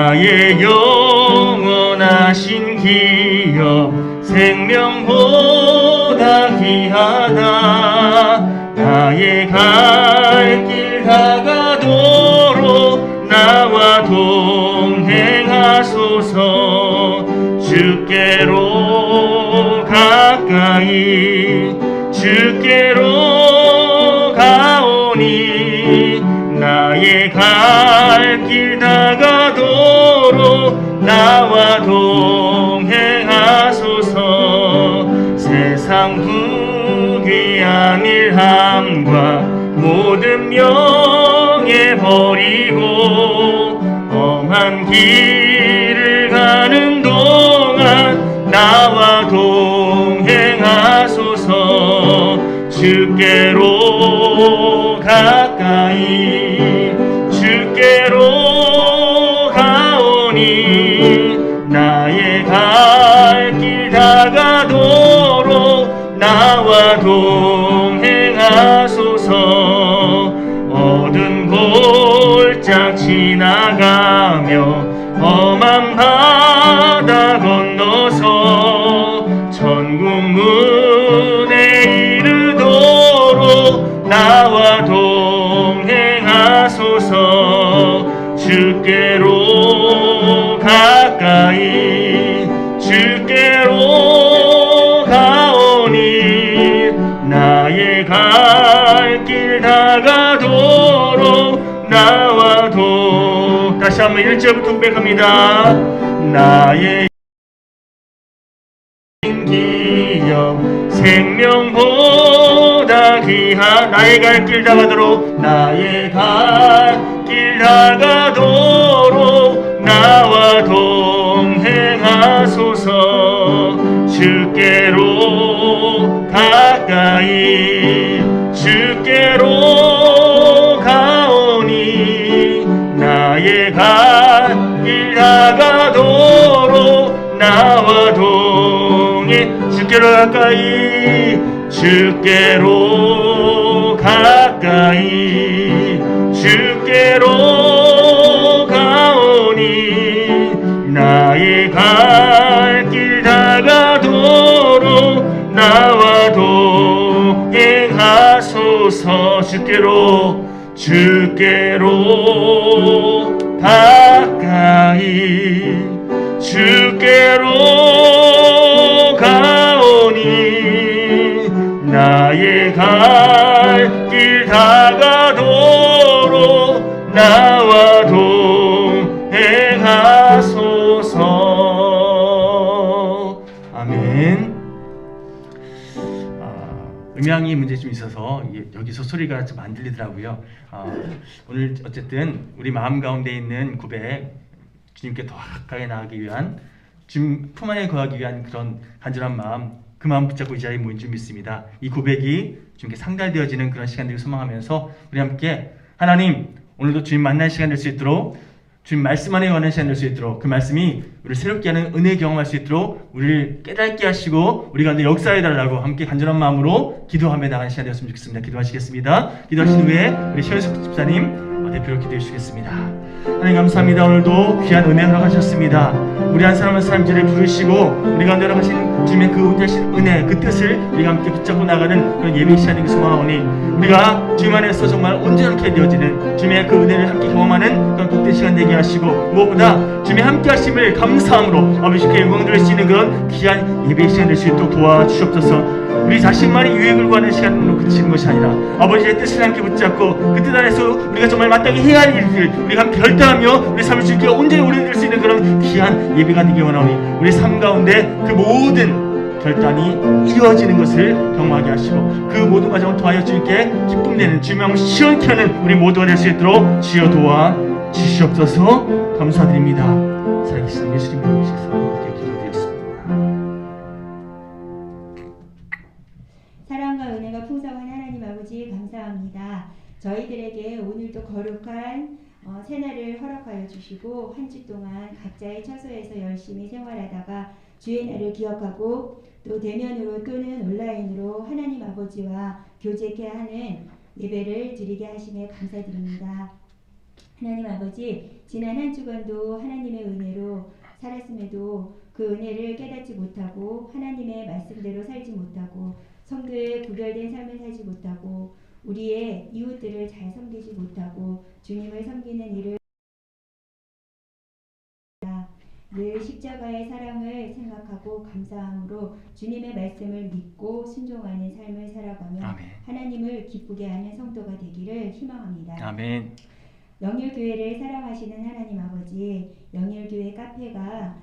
나의 영원하신 기업 생명보다 귀하다. 나의 갈 길 다가도록 나와 동행하소서. 주께로 가까이 주께로 가오니 나의 갈 길 다가도록 나와 동행하소서. 세상 부귀한 일함과 모든 명예 버리고 험한 길을 가는 동안 나와 동행하소서. 주께로 가까이 주께로 가오니 나의 갈 길 다가도록 나와 동행하소서. 어두운 골짝 지나가며 험한 바다 건너서 천국 문에 이르도록 나와 동행하소서. 주께로 가까이 주께로 가오니 나의 갈 길 다가도록 나와 다시 한번 1절부터 고백합니다. 나의 기업 생명보다 귀한 나의 갈 길 다가도록 나의 갈 길 다가도록 나와 동행하소서. 주께로 가까이 주께로 가오니 나의 갈 길 다가도록 나와 주께로 가까이 주께로 가까이 주께로 가오니 나의 갈 길 다가도록 나와 동행하소서. 주께로 가까이 주께로 가오니 나의 갈 길 다가도록 나와 동행하소서. 아멘. 음향이 문제 좀 있어서 여기서 소리가 좀 안 들리더라고요. 오늘 어쨌든 우리 마음 가운데 있는 고백, 주님께 더 가까이 나가기 위한, 주님 품 안에 거하기 위한 그런 간절한 마음, 그 마음 붙잡고 이 자리에 모인 줄 믿습니다. 이 고백이 주님께 상달되어지는 그런 시간들을 소망하면서 우리 함께 하나님, 오늘도 주님 만날 시간 될 수 있도록, 주님 말씀 안에 관한 시간 될 수 있도록, 그 말씀이 우리를 새롭게 하는 은혜 경험할 수 있도록 우리를 깨닫게 하시고 우리 가운데 역사해달라고 함께 간절한 마음으로 기도하며 나가는 시간 되었으면 좋겠습니다. 기도하시겠습니다. 기도하신 후에 우리 최현숙 집사님 대표로 기도해 주시겠습니다. 하나님 감사합니다. 오늘도 귀한 은혜 허락하셨습니다. 우리 한 사람 한 사람 자리에 부르시고 우리 가운데 허락하신 주님의 그 운대하신 은혜, 그 뜻을 우리가 함께 붙잡고 나가는 그런 예배 시간이 소망하오니 우리가 주님 안에서 정말 온전하게 되어지는 주님의 그 은혜를 함께 경험하는 그런 복된 시간 되게 하시고, 무엇보다 주님의 함께 하심을 감사함으로 아버지께 영광 드릴 수 있는 그런 귀한 예배 시간 될 수 있도록 도와주시옵소서. 우리 자신만의 유익을 구하는 시간으로 그치는 것이 아니라 아버지의 뜻을 함께 붙잡고 그 뜻 안에서 우리가 정말 마땅히 해야 할 일들 우리가 함께 결단하며 우리 삶을 주님께 온전히 오래될 수 있는 그런 귀한 예배가 되기 원하오니 우리 삶 가운데 그 모든 결단이 이루어지는 것을 경험하게 하시고 그 모든 과정을 통하여 주님께 기쁨 내는 주님의 시원케 하는 우리 모두가 될 수 있도록 주여 도와 주시옵소서. 감사드립니다. 살아계신 예수님 이름으로 이렇게 기도드렸습니다. 사랑과 은혜가 풍성한 하나님 아버지 감사합니다. 저희들에게 오늘도 거룩한 새날을 허락하여 주시고 한 주 동안 각자의 처소에서 열심히 생활하다가 주의 날을 기억하고 또 대면으로 또는 온라인으로 하나님 아버지와 교제케 하는 예배를 드리게 하심에 감사드립니다. 하나님 아버지, 지난 한 주간도 하나님의 은혜로 살았음에도 그 은혜를 깨닫지 못하고 하나님의 말씀대로 살지 못하고 성도의 구별된 삶을 살지 못하고 우리의 이웃들을 잘 섬기지 못하고 주님을 섬기는 일을 늘 십자가의 사랑을 생각하고 감사함으로 주님의 말씀을 믿고 순종하는 삶을 살아가며 아멘. 하나님을 기쁘게 하는 성도가 되기를 희망합니다. 아멘. 영일교회를 사랑하시는 하나님 아버지, 영일교회 카페가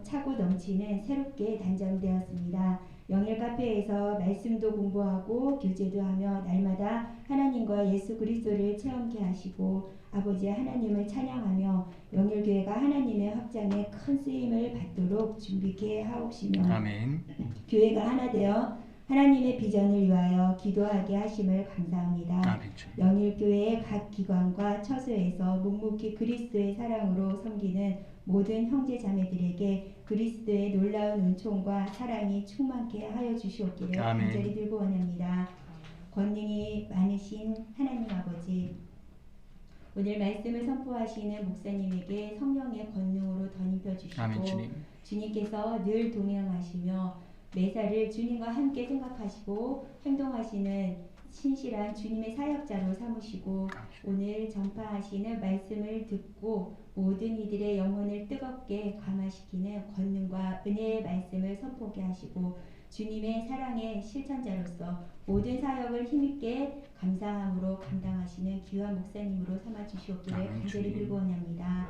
차고 넘치는 새롭게 단장되었습니다. 영일 카페에서 말씀도 공부하고 교제도 하며 날마다 하나님과 예수 그리스도를 체험케 하시고 아버지 하나님을 찬양하며 영일교회가 하나님의 확장에 큰 쓰임을 받도록 준비케 하옵시며 아멘. 교회가 하나 되어 하나님의 비전을 위하여 기도하게 하심을 감사합니다. 아멘. 영일교회의 각 기관과 처소에서 묵묵히 그리스도의 사랑으로 섬기는 모든 형제 자매들에게 그리스도의 놀라운 은총과 사랑이 충만케 하여 주시옵기를 아멘. 간절히 들고 원합니다. 권능이 많으신 하나님 아버지, 오늘 말씀을 선포하시는 목사님에게 성령의 권능으로 덧입혀 주시고 아멘. 주님. 주님께서 늘 동행하시며 매사를 주님과 함께 생각하시고 행동하시는 신실한 주님의 사역자로 삼으시고 오늘 전파하시는 말씀을 듣고 모든 이들의 영혼을 뜨겁게 감화시키는 권능과 은혜의 말씀을 선포하게 하시고 주님의 사랑의 실천자로서 모든 사역을 힘있게 감사함으로 감당하시는 귀한 목사님으로 삼아주시옵기를 간절히 빌고 원합니다.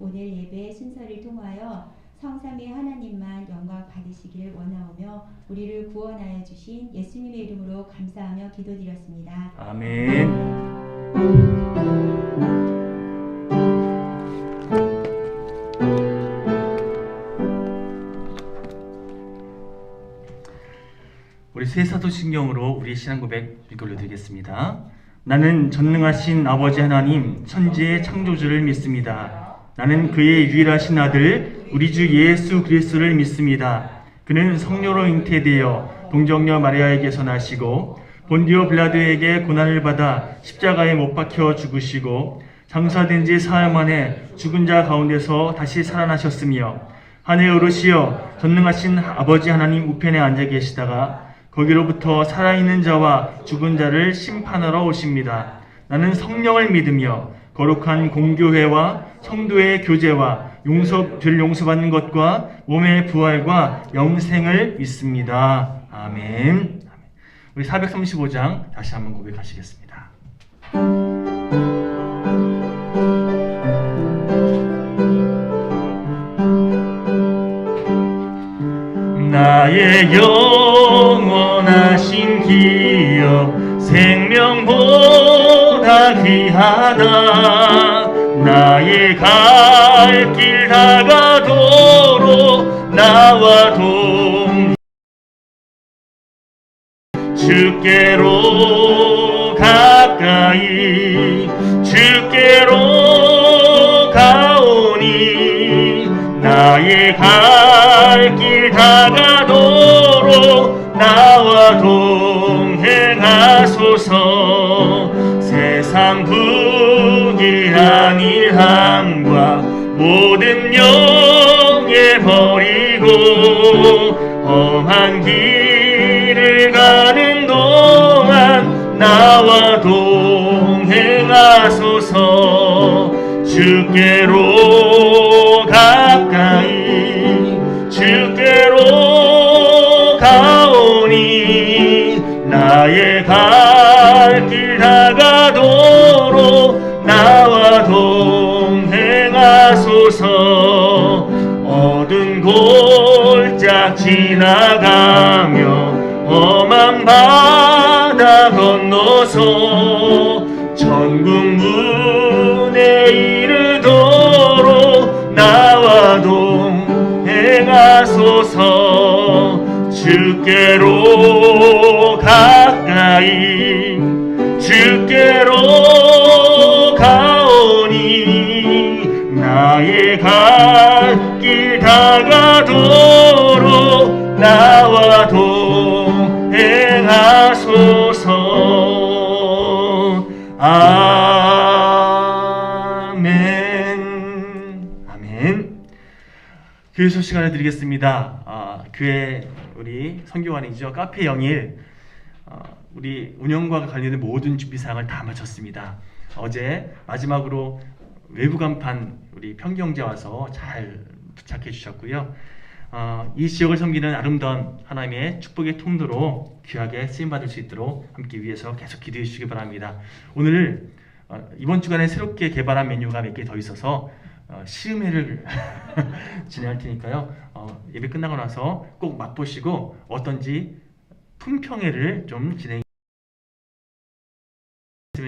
오늘 예배 순서를 통하여 성삼위 하나님만 영광 받으시기를 원하오며 우리를 구원하여 주신 예수님의 이름으로 감사하며 기도드렸습니다. 아멘. 우리 새사도신경으로 우리 신앙 고백 올려드리겠습니다. 나는 전능하신 아버지 하나님 천지의 창조주를 믿습니다. 나는 그의 유일하신 아들 우리 주 예수 그리스도를 믿습니다. 그는 성령으로 잉태되어 동정녀 마리아에게서 나시고 본디오 빌라도에게 고난을 받아 십자가에 못 박혀 죽으시고 장사된 지 사흘 만에 죽은 자 가운데서 다시 살아나셨으며 하늘에 오르시어 전능하신 아버지 하나님 우편에 앉아 계시다가 거기로부터 살아있는 자와 죽은 자를 심판하러 오십니다. 나는 성령을 믿으며 거룩한 공교회와 성도의 교제와 죄를 용서받는 것과 몸의 부활과 영생을 믿습니다. 아멘. 우리 435장 다시 한번 고백하시겠습니다. 나의 영원하신 기업 생명보다 귀하다. 나의 갈 길 다가도록 나와 주께로 가까이 주께로 가오니 나의 갈 길 다가도록 나와 동행하소서. 세상 부귀한 일함과 모든 영예 버리고 험한 길을 가는 동안 나와 동행하소서. 주께로 가까이 주께로 가오니 나의 갈 길 다가도록 나와 동행하소서. 어두운 골짝 지나가며 험한 바다 건너서 천국 문에 이르도록 나와 동행하소서. 주께로 가까이 주께로 가오니 나의 갈 길 다가도록 나와 동행하소서. 아멘. 주유소 시간을 드리겠습니다. 교회 우리 선교관이죠. 카페 영일 우리 운영과 관련된 모든 준비 사항을 다 마쳤습니다. 어제 마지막으로 외부 간판 우리 평경제 와서 잘 부착해 주셨고요. 이 지역을 섬기는 아름다운 하나님의 축복의 통로로 귀하게 쓰임받을 수 있도록 함께 위해서 계속 기도해 주시기 바랍니다. 오늘 이번 주간에 새롭게 개발한 메뉴가 몇 개 더 있어서 시음회를 진행할 테니까요. 예배 끝나고 나서 꼭 맛보시고 어떤지 품평회를 좀 진행했으면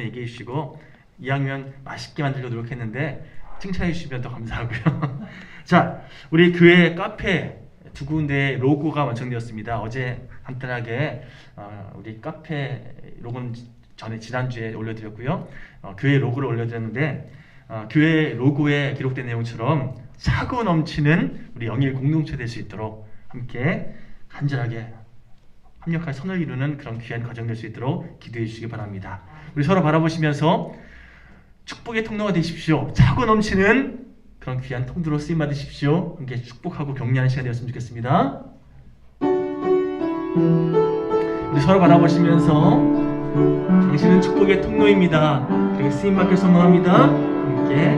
얘기해 주시고 이왕이면 맛있게 만들려고 노력했는데 칭찬해 주시면 더 감사하고요. 자, 우리 교회 카페 두 군데 로고가 완성되었습니다. 어제 간단하게 우리 카페 로고는 지난주에 올려드렸고요. 교회 로고를 올려드렸는데 교회 로고에 기록된 내용처럼 차고 넘치는 우리 영일 공동체 될 수 있도록 함께 간절하게 합력할 선을 이루는 그런 귀한 과정 될 수 있도록 기도해 주시기 바랍니다. 우리 서로 바라보시면서 축복의 통로가 되십시오. 차고 넘치는 그런 귀한 통로로 쓰임 받으십시오. 함께 축복하고 격려하는 시간 되었으면 좋겠습니다. 우리 서로 바라보시면서 당신은 축복의 통로입니다. 그렇게 쓰임 받길 소망합니다. 함께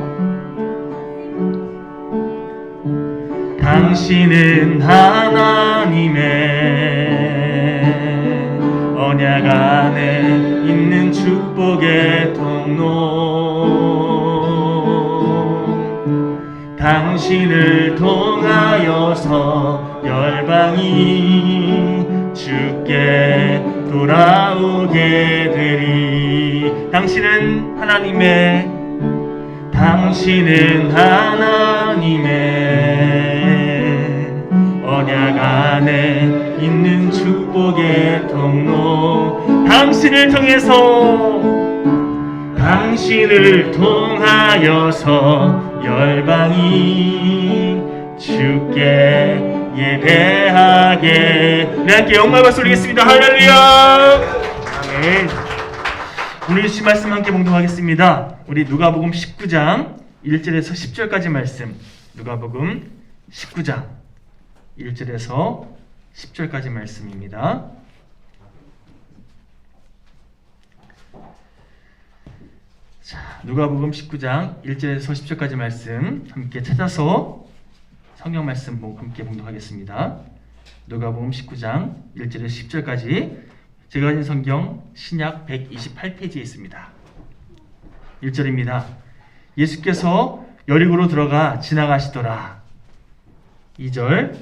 당신은 하나님의 언약 안에 있는 축복의 통로 당신을 통하여서 열방이 주께 돌아오게 되리 당신은 하나님의 언약 안에 있는 축복의 통로 당신을 통하여서 열방이 주께 예배하게 우리 함께 영광을 박수 올리겠습니다. 할렐루야. 아멘. 오늘 주신 말씀 함께 봉독하겠습니다. 우리 누가복음 19장 1절에서 10절까지 말씀. 누가복음 19장 1절에서 10절까지 말씀입니다. 자, 누가복음 19장 1절에서 10절까지 말씀 함께 찾아서 성경 말씀 함께 봉독하겠습니다. 누가복음 19장 1절에서 10절까지 제가 가진 성경 신약 128페이지에 있습니다. 1절입니다. 예수께서 여리고로 들어가 지나가시더라. 2절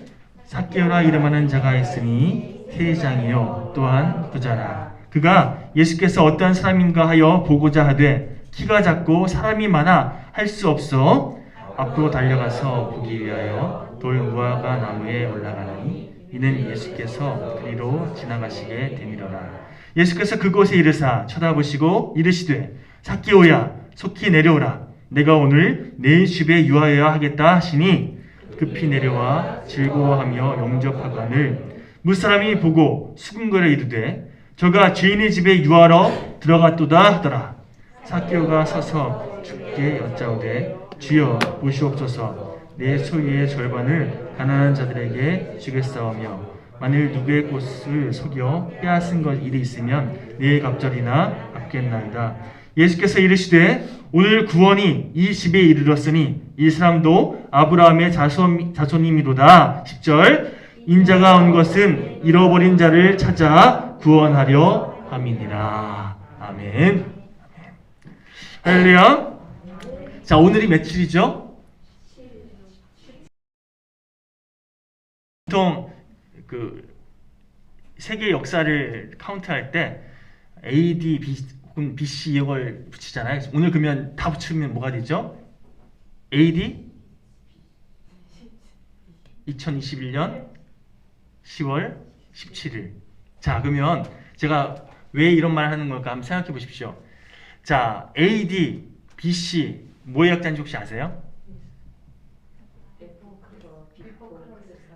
삭개오라 이름하는 자가 있으니 세리장이요 또한 부자라. 그가 예수께서 어떠한 사람인가 하여 보고자 하되 키가 작고 사람이 많아 할 수 없어 앞으로 달려가서 보기 위하여 돌 무화과 나무에 올라가니 이는 예수께서 그리로 지나가시게 되미러라. 예수께서 그곳에 이르사 쳐다보시고 이르시되 삭개오야 속히 내려오라. 내가 오늘 내 집에 유하여야 하겠다 하시니 급히 내려와 즐거워하며 영접하거늘 무사람이 보고 수군거려 이르되 저가 주인의 집에 유하러 들어갔도다 하더라. 삭개오가 서서 주께 여짜오되 주여 보시옵소서 내 소유의 절반을 가난한 자들에게 주겠사오며 만일 누구의 곳을 속여 빼앗은 것 일이 있으면 내 갑절이나 갚겠나이다. 예수께서 이르시되 오늘 구원이 이 집에 이르렀으니 이 사람도 아브라함의 자손이미로다. 10절 인자가 온 것은 잃어버린 자를 찾아 구원하려 함이니라. 아멘. 할렐루야. 자, 오늘이 며칠이죠? 보통 그 세계 역사를 카운트할 때 AD, 혹은 BC 이걸 붙이잖아요. 오늘 그러면 다 붙이면 뭐가 되죠? AD 2021년 10월 17일. 자, 그러면 제가 왜 이런 말 하는 걸까 한번 생각해 보십시오. 자, AD, BC 뭐의 약자인지 혹시 아세요?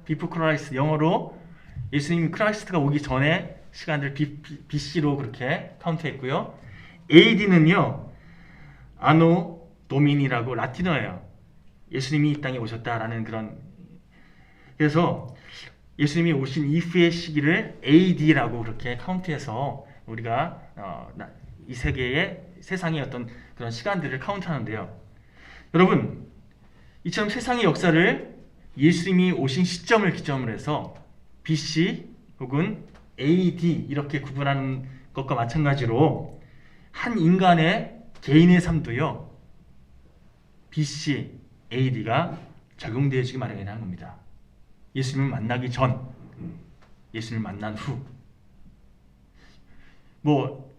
비포 크라이스트. 영어로 예수님 크라이스트가 오기 전에 시간들 BC로 그렇게 카운트했고요. AD는요 아노 도미니라고 라틴어예요. 예수님이 이 땅에 오셨다라는 그런 그래서 예수님이 오신 이후의 시기를 AD라고 그렇게 카운트해서 우리가 이 세상의 어떤 그런 시간들을 카운트하는데요. 여러분, 이처럼 세상의 역사를 예수님이 오신 시점을 기점으로 해서 BC 혹은 AD 이렇게 구분하는 것과 마찬가지로 한 인간의 개인의 삶도요, BC, AD가 적용되어지기 마련이라는 겁니다. 예수님을 만나기 전, 예수님을 만난 후.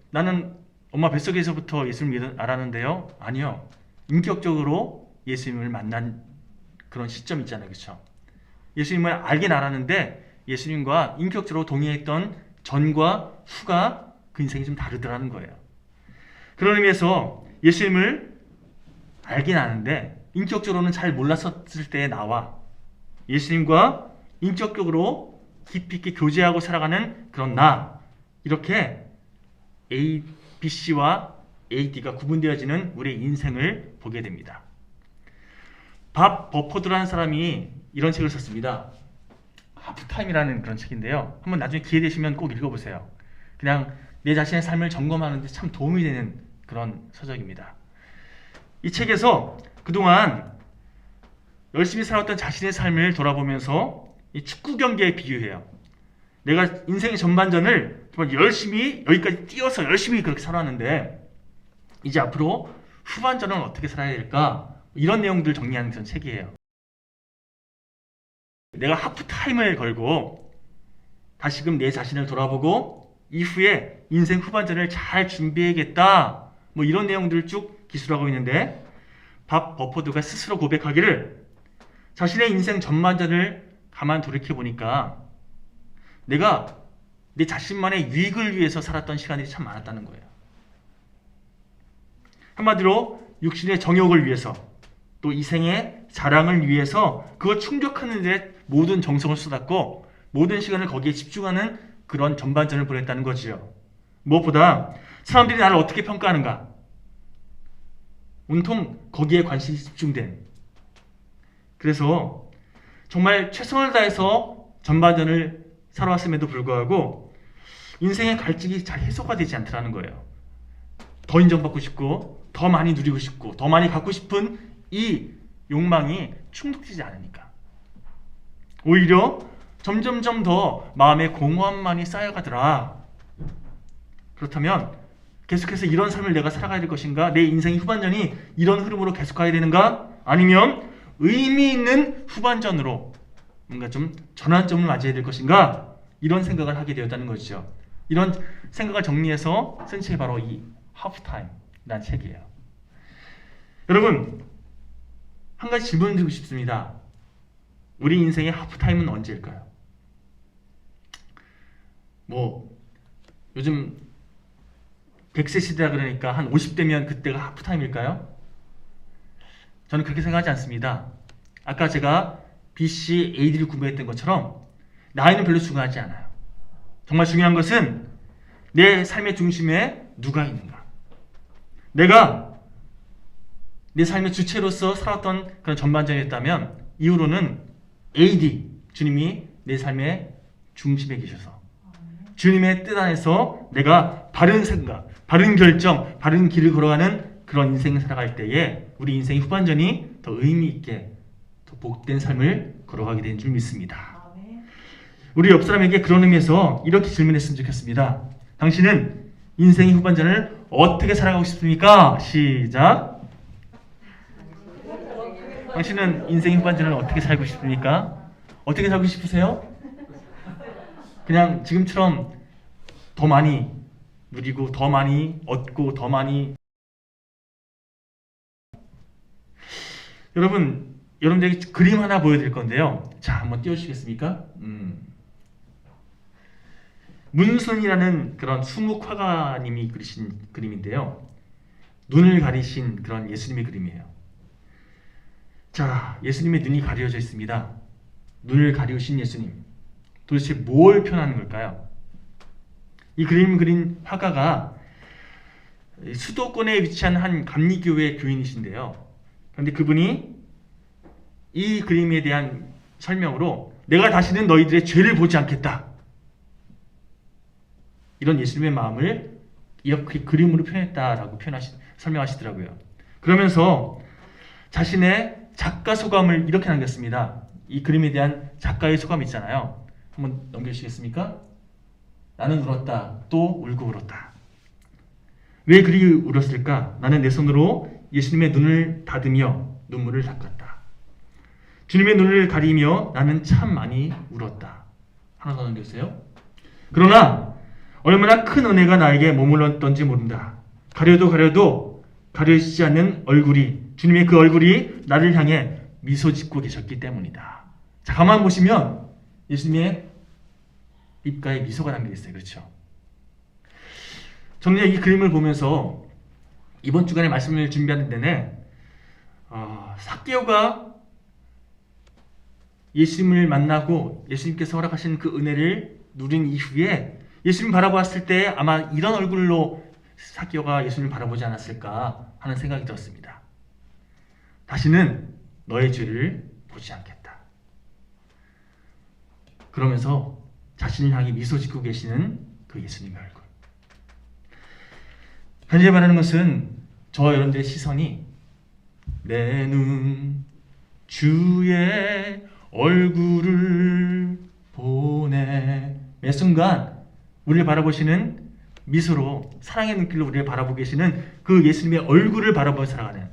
나는 엄마 뱃속에서부터 예수님을 알았는데요. 아니요. 인격적으로 예수님을 만난 그런 시점 있잖아요. 그렇죠? 예수님을 알긴 알았는데 예수님과 인격적으로 동의했던 전과 후가 그 인생이 좀 다르더라는 거예요. 그런 의미에서 예수님을 알긴 아는데 인격적으로는 잘 몰랐었을 때의 나와 예수님과 인격적으로 깊이 있게 교제하고 살아가는 그런 나, 이렇게 A, BC와 AD가 구분되어지는 우리의 인생을 보게 됩니다. 밥 버퍼드라는 사람이 이런 책을 썼습니다. 하프타임이라는 그런 책인데요. 한번 나중에 기회 되시면 꼭 읽어보세요. 그냥 내 자신의 삶을 점검하는데 참 도움이 되는 그런 서적입니다. 이 책에서 그동안 열심히 살았던 자신의 삶을 돌아보면서 이 축구 경기에 비유해요. 내가 인생의 전반전을 정말 열심히 여기까지 뛰어서 열심히 그렇게 살았는데 이제 앞으로 후반전은 어떻게 살아야 될까? 이런 내용들을 정리하는 그런 책이에요. 내가 하프타임을 걸고 다시금 내 자신을 돌아보고 이후에 인생 후반전을 잘 준비해야겠다. 이런 내용들을 쭉 기술하고 있는데 밥 버퍼드가 스스로 고백하기를 자신의 인생 전반전을 가만 돌이켜보니까 내가 내 자신만의 유익을 위해서 살았던 시간들이 참 많았다는 거예요. 한마디로 육신의 정욕을 위해서 또 이생의 자랑을 위해서 그걸 충족하는 데 모든 정성을 쏟았고 모든 시간을 거기에 집중하는 그런 전반전을 보냈다는 거지요. 무엇보다 사람들이 나를 어떻게 평가하는가, 온통 거기에 관심이 집중된, 그래서 정말 최선을 다해서 전반전을 살아왔음에도 불구하고 인생의 갈증이 잘 해소가 되지 않더라는 거예요. 더 인정받고 싶고 더 많이 누리고 싶고 더 많이 갖고 싶은 이 욕망이 충족되지 않으니까 오히려 점점점 더 마음의 공허함만이 쌓여가더라. 그렇다면 계속해서 이런 삶을 내가 살아가야 될 것인가? 내 인생의 후반전이 이런 흐름으로 계속 가야 되는가? 아니면 의미 있는 후반전으로 뭔가 좀 전환점을 맞이해야 될 것인가? 이런 생각을 하게 되었다는 것이죠. 이런 생각을 정리해서 쓴 책이 바로 이 하프타임이라는 책이에요. 여러분, 한 가지 질문을 드리고 싶습니다. 우리 인생의 하프타임은 언제일까요? 요즘 100세 시대라 그러니까 한 50대면 그때가 하프타임일까요? 저는 그렇게 생각하지 않습니다. 아까 제가 BC, AD를 구매했던 것처럼 나이는 별로 중요하지 않아요. 정말 중요한 것은 내 삶의 중심에 누가 있는가. 내가 내 삶의 주체로서 살았던 그런 전반전이었다면 이후로는 AD, 주님이 내 삶의 중심에 계셔서 주님의 뜻 안에서 내가 바른 생각, 바른 결정, 바른 길을 걸어가는 그런 인생을 살아갈 때에 우리 인생의 후반전이 더 의미 있게 더 복된 삶을 걸어가게 되는 줄 믿습니다. 우리 옆 사람에게 그런 의미에서 이렇게 질문했으면 좋겠습니다. 당신은 인생의 후반전을 어떻게 살아가고 싶습니까? 시작. 당신은 인생의 후반전을 어떻게 살고 싶습니까? 어떻게 살고 싶으세요? 그냥 지금처럼 더 많이 누리고 더 많이 얻고 더 많이. 여러분들에게 그림 하나 보여드릴 건데요. 자, 한번 띄워주시겠습니까? 문순이라는 그런 수묵 화가님이 그리신 그림인데요. 눈을 가리신 그런 예수님의 그림이에요. 자, 예수님의 눈이 가려져 있습니다. 눈을 가리우신 예수님. 도대체 뭘 표현하는 걸까요? 이 그림 그린 화가가 수도권에 위치한 한 감리교회 교인이신데요. 그런데 그분이 이 그림에 대한 설명으로 내가 다시는 너희들의 죄를 보지 않겠다. 이런 예수님의 마음을 이렇게 그림으로 표현했다라고 설명하시더라고요. 그러면서 자신의 작가 소감을 이렇게 남겼습니다. 이 그림에 대한 작가의 소감 있잖아요. 한번 넘겨주시겠습니까? 나는 울었다. 또 울고 울었다. 왜 그리 울었을까? 나는 내 손으로 예수님의 눈을 닫으며 눈물을 닦았다. 주님의 눈을 가리며 나는 참 많이 울었다. 하나 더 넘겨주세요. 그러나 얼마나 큰 은혜가 나에게 머물렀던지 모른다. 가려도 가려지지 않는 얼굴이, 주님의 그 얼굴이 나를 향해 미소 짓고 계셨기 때문이다. 자, 가만 보시면 예수님의 입가에 미소가 담겨 있어요. 그렇죠? 저는 이 그림을 보면서 이번 주간에 말씀을 준비하는 내내 삭개오가 예수님을 만나고 예수님께서 허락하신 그 은혜를 누린 이후에 예수님 바라보았을 때 아마 이런 얼굴로 삭개오가 예수님을 바라보지 않았을까 하는 생각이 들었습니다. 다시는 너의 죄를 보지 않겠다. 그러면서 자신을 향해 미소 짓고 계시는 그 예수님의 얼굴. 현재 말하는 것은 저와 여러분들의 시선이 내 눈 주의 얼굴을 보네. 매 순간 우리를 바라보시는 미소로 사랑의 눈길로 우리를 바라보고 계시는 그 예수님의 얼굴을 바라보며 살아가는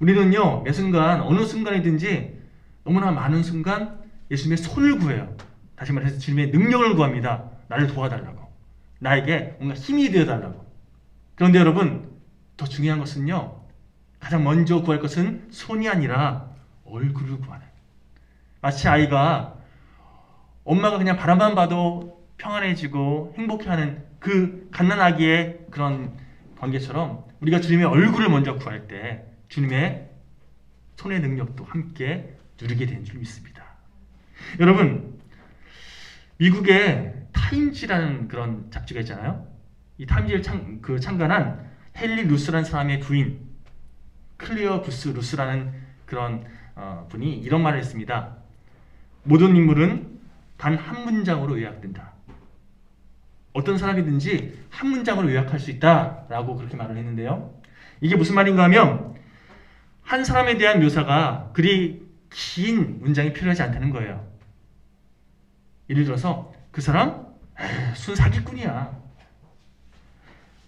우리는요, 매 순간 어느 순간이든지 너무나 많은 순간 예수님의 손을 구해요. 다시 말해서 주님의 능력을 구합니다. 나를 도와달라고, 나에게 뭔가 힘이 되어달라고. 그런데 여러분, 더 중요한 것은요, 가장 먼저 구할 것은 손이 아니라 얼굴을 구하는. 마치 아이가 엄마가 그냥 바라만 봐도 평안해지고 행복해하는 그 갓난아기의 그런 관계처럼 우리가 주님의 얼굴을 먼저 구할 때 주님의 손의 능력도 함께 누리게 된 줄 믿습니다. 여러분, 미국의 타임지라는 그런 잡지가 있잖아요. 이 타임지를 창간한 헨리 루스라는 사람의 부인 클리어 부스 루스라는 그런 분이 이런 말을 했습니다. 모든 인물은 단 한 문장으로 요약된다. 어떤 사람이든지 한 문장으로 요약할 수 있다라고 그렇게 말을 했는데요. 이게 무슨 말인가 하면 한 사람에 대한 묘사가 그리 긴 문장이 필요하지 않다는 거예요. 예를 들어서 그 사람 순 사기꾼이야.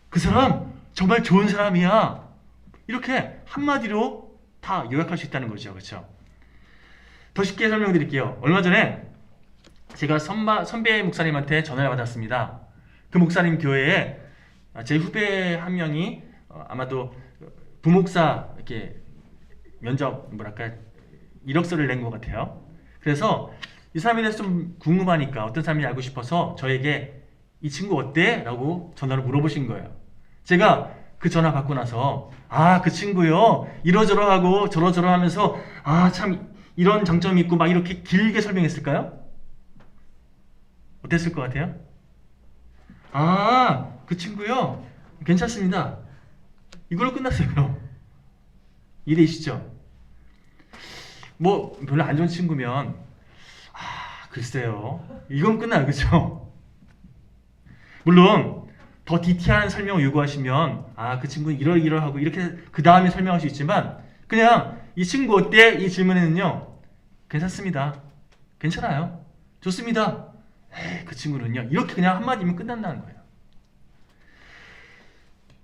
그 사람 정말 좋은 사람이야. 이렇게 한마디로 다 요약할 수 있다는 거죠. 그렇죠? 더 쉽게 설명드릴게요. 얼마 전에 제가 선배 목사님한테 전화를 받았습니다. 그 목사님 교회에 제 후배 한 명이 아마도 부목사 이렇게 면접 이력서를 낸 것 같아요. 그래서 이 사람에 대해서 좀 궁금하니까 어떤 사람인지 알고 싶어서 저에게 이 친구 어때? 라고 전화로 물어보신 거예요. 제가 그 전화 받고 나서 그 친구요 이러저러하고 저러저러 하면서 참 이런 장점이 있고 막 이렇게 길게 설명했을까요? 어땠을 것 같아요? 그 친구요 괜찮습니다. 이걸로 끝났어요. 이해되시죠? 뭐 별로 안 좋은 친구면 글쎄요 이건 끝나요. 그렇죠? 물론 더 디테일한 설명을 요구하시면 그 친구는 이러이러하고 이렇게 그 다음에 설명할 수 있지만 그냥 이 친구 어때? 이 질문에는요 괜찮습니다. 괜찮아요. 좋습니다. 그 친구는요 이렇게 그냥 한마디면 끝난다는 거예요.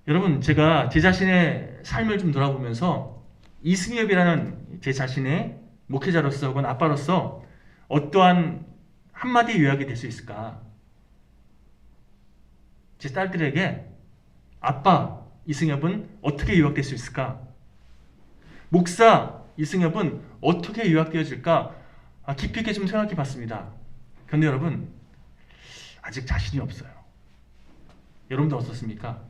여러분, 제가 제 자신의 삶을 좀 돌아보면서 이승엽이라는 제 자신의 목회자로서 혹은 아빠로서 어떠한 한마디 요약이 될 수 있을까? 제 딸들에게 아빠 이승엽은 어떻게 요약될 수 있을까? 목사 이승엽은 어떻게 요약되어질까? 깊이 있게 좀 생각해 봤습니다. 그런데 여러분, 아직 자신이 없어요. 여러분도 어떻습니까?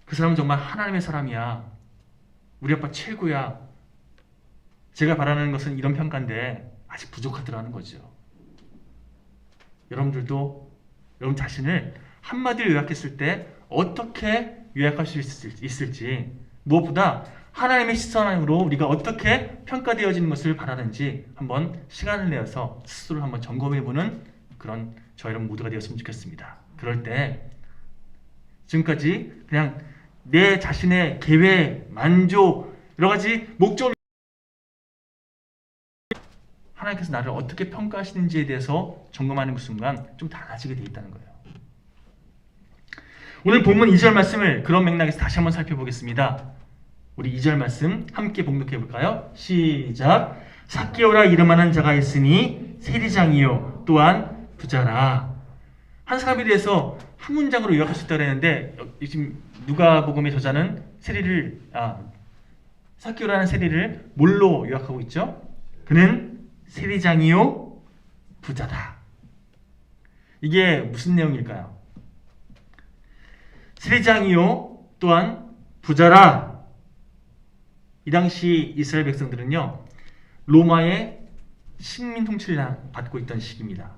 그 사람은 정말 하나님의 사람이야. 우리 아빠 최고야. 제가 바라는 것은 이런 평가인데 아직 부족하더라는 거죠. 여러분들도 여러분 자신을 한마디로 요약했을 때 어떻게 요약할 수 있을지, 무엇보다 하나님의 시선으로 우리가 어떻게 평가되어지는 것을 바라는지 한번 시간을 내어서 스스로를 한번 점검해보는 그런 저 여러분 모두가 되었으면 좋겠습니다. 그럴 때 지금까지 그냥 내 자신의 계획, 만족, 여러 가지 목적을 하나님께서 나를 어떻게 평가하시는지에 대해서 점검하는 그 순간 좀 달라지게 되어 있다는 거예요. 오늘 본문 2절 말씀을 그런 맥락에서 다시 한번 살펴보겠습니다. 우리 2절 말씀 함께 봉독해 볼까요? 시작. 삭개오라 이름하는 자가 있으니 세리장이요 또한 부자라. 한 사람에 대해서 한 문장으로 요약할 수 있다고 했는데 지금 누가복음의 저자는 삭개오라는 세리를 뭘로 요약하고 있죠? 그는 세리장이요 부자다. 이게 무슨 내용일까요? 세리장이요 또한 부자라. 이 당시 이스라엘 백성들은요 로마의 식민 통치를 받고 있던 시기입니다.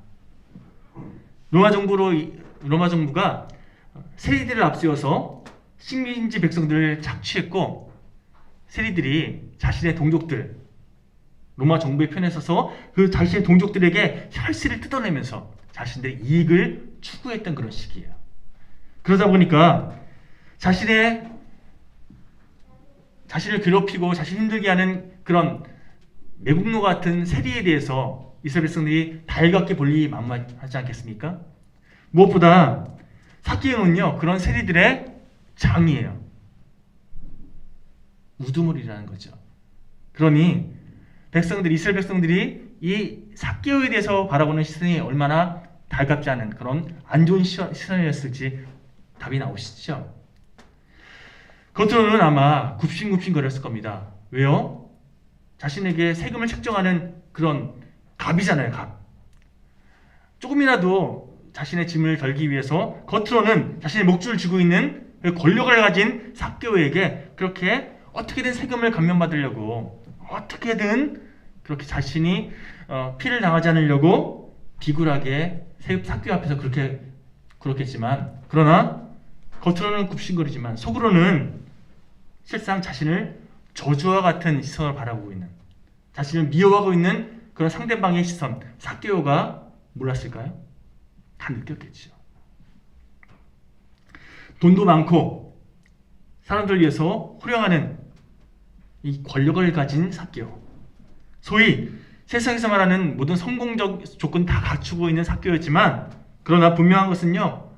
로마 정부가 세리들을 앞세워서 식민지 백성들을 착취했고, 세리들이 자신의 동족들, 로마 정부의 편에 서서 그 자신의 동족들에게 혈세를 뜯어내면서 자신들의 이익을 추구했던 그런 시기예요. 그러다 보니까 자신을 괴롭히고 자신을 힘들게 하는 그런 매국노 같은 세리에 대해서 이스라엘 백성들이 달갑게 볼 일이 만무하지 않겠습니까? 무엇보다 삭개오는요 그런 세리들의 장이에요. 우두머리라는 거죠. 그러니 이스라엘 백성들이 이 삭개오에 대해서 바라보는 시선이 얼마나 달갑지 않은 그런 안 좋은 시선이었을지 답이 나오시죠? 겉으로는 아마 굽신굽신거렸을 겁니다. 왜요? 자신에게 세금을 책정하는 그런 갑이잖아요, 갑. 조금이라도 자신의 짐을 덜기 위해서 겉으로는 자신의 목줄을 쥐고 있는 권력을 가진 삭개오에게 그렇게 어떻게든 세금을 감면받으려고, 어떻게든 그렇게 자신이 피를 당하지 않으려고 비굴하게 삭개오 앞에서 그렇겠지만, 그러나 겉으로는 굽신거리지만 속으로는 실상 자신을 저주와 같은 시선을 바라보고 있는, 자신을 미워하고 있는 그런 상대방의 시선, 삭개오가 몰랐을까요? 다 느꼈겠죠. 돈도 많고 사람들 위해서 호령하는 이 권력을 가진 삭개오, 소위 세상에서 말하는 모든 성공적 조건 다 갖추고 있는 삭개오였지만, 그러나 분명한 것은요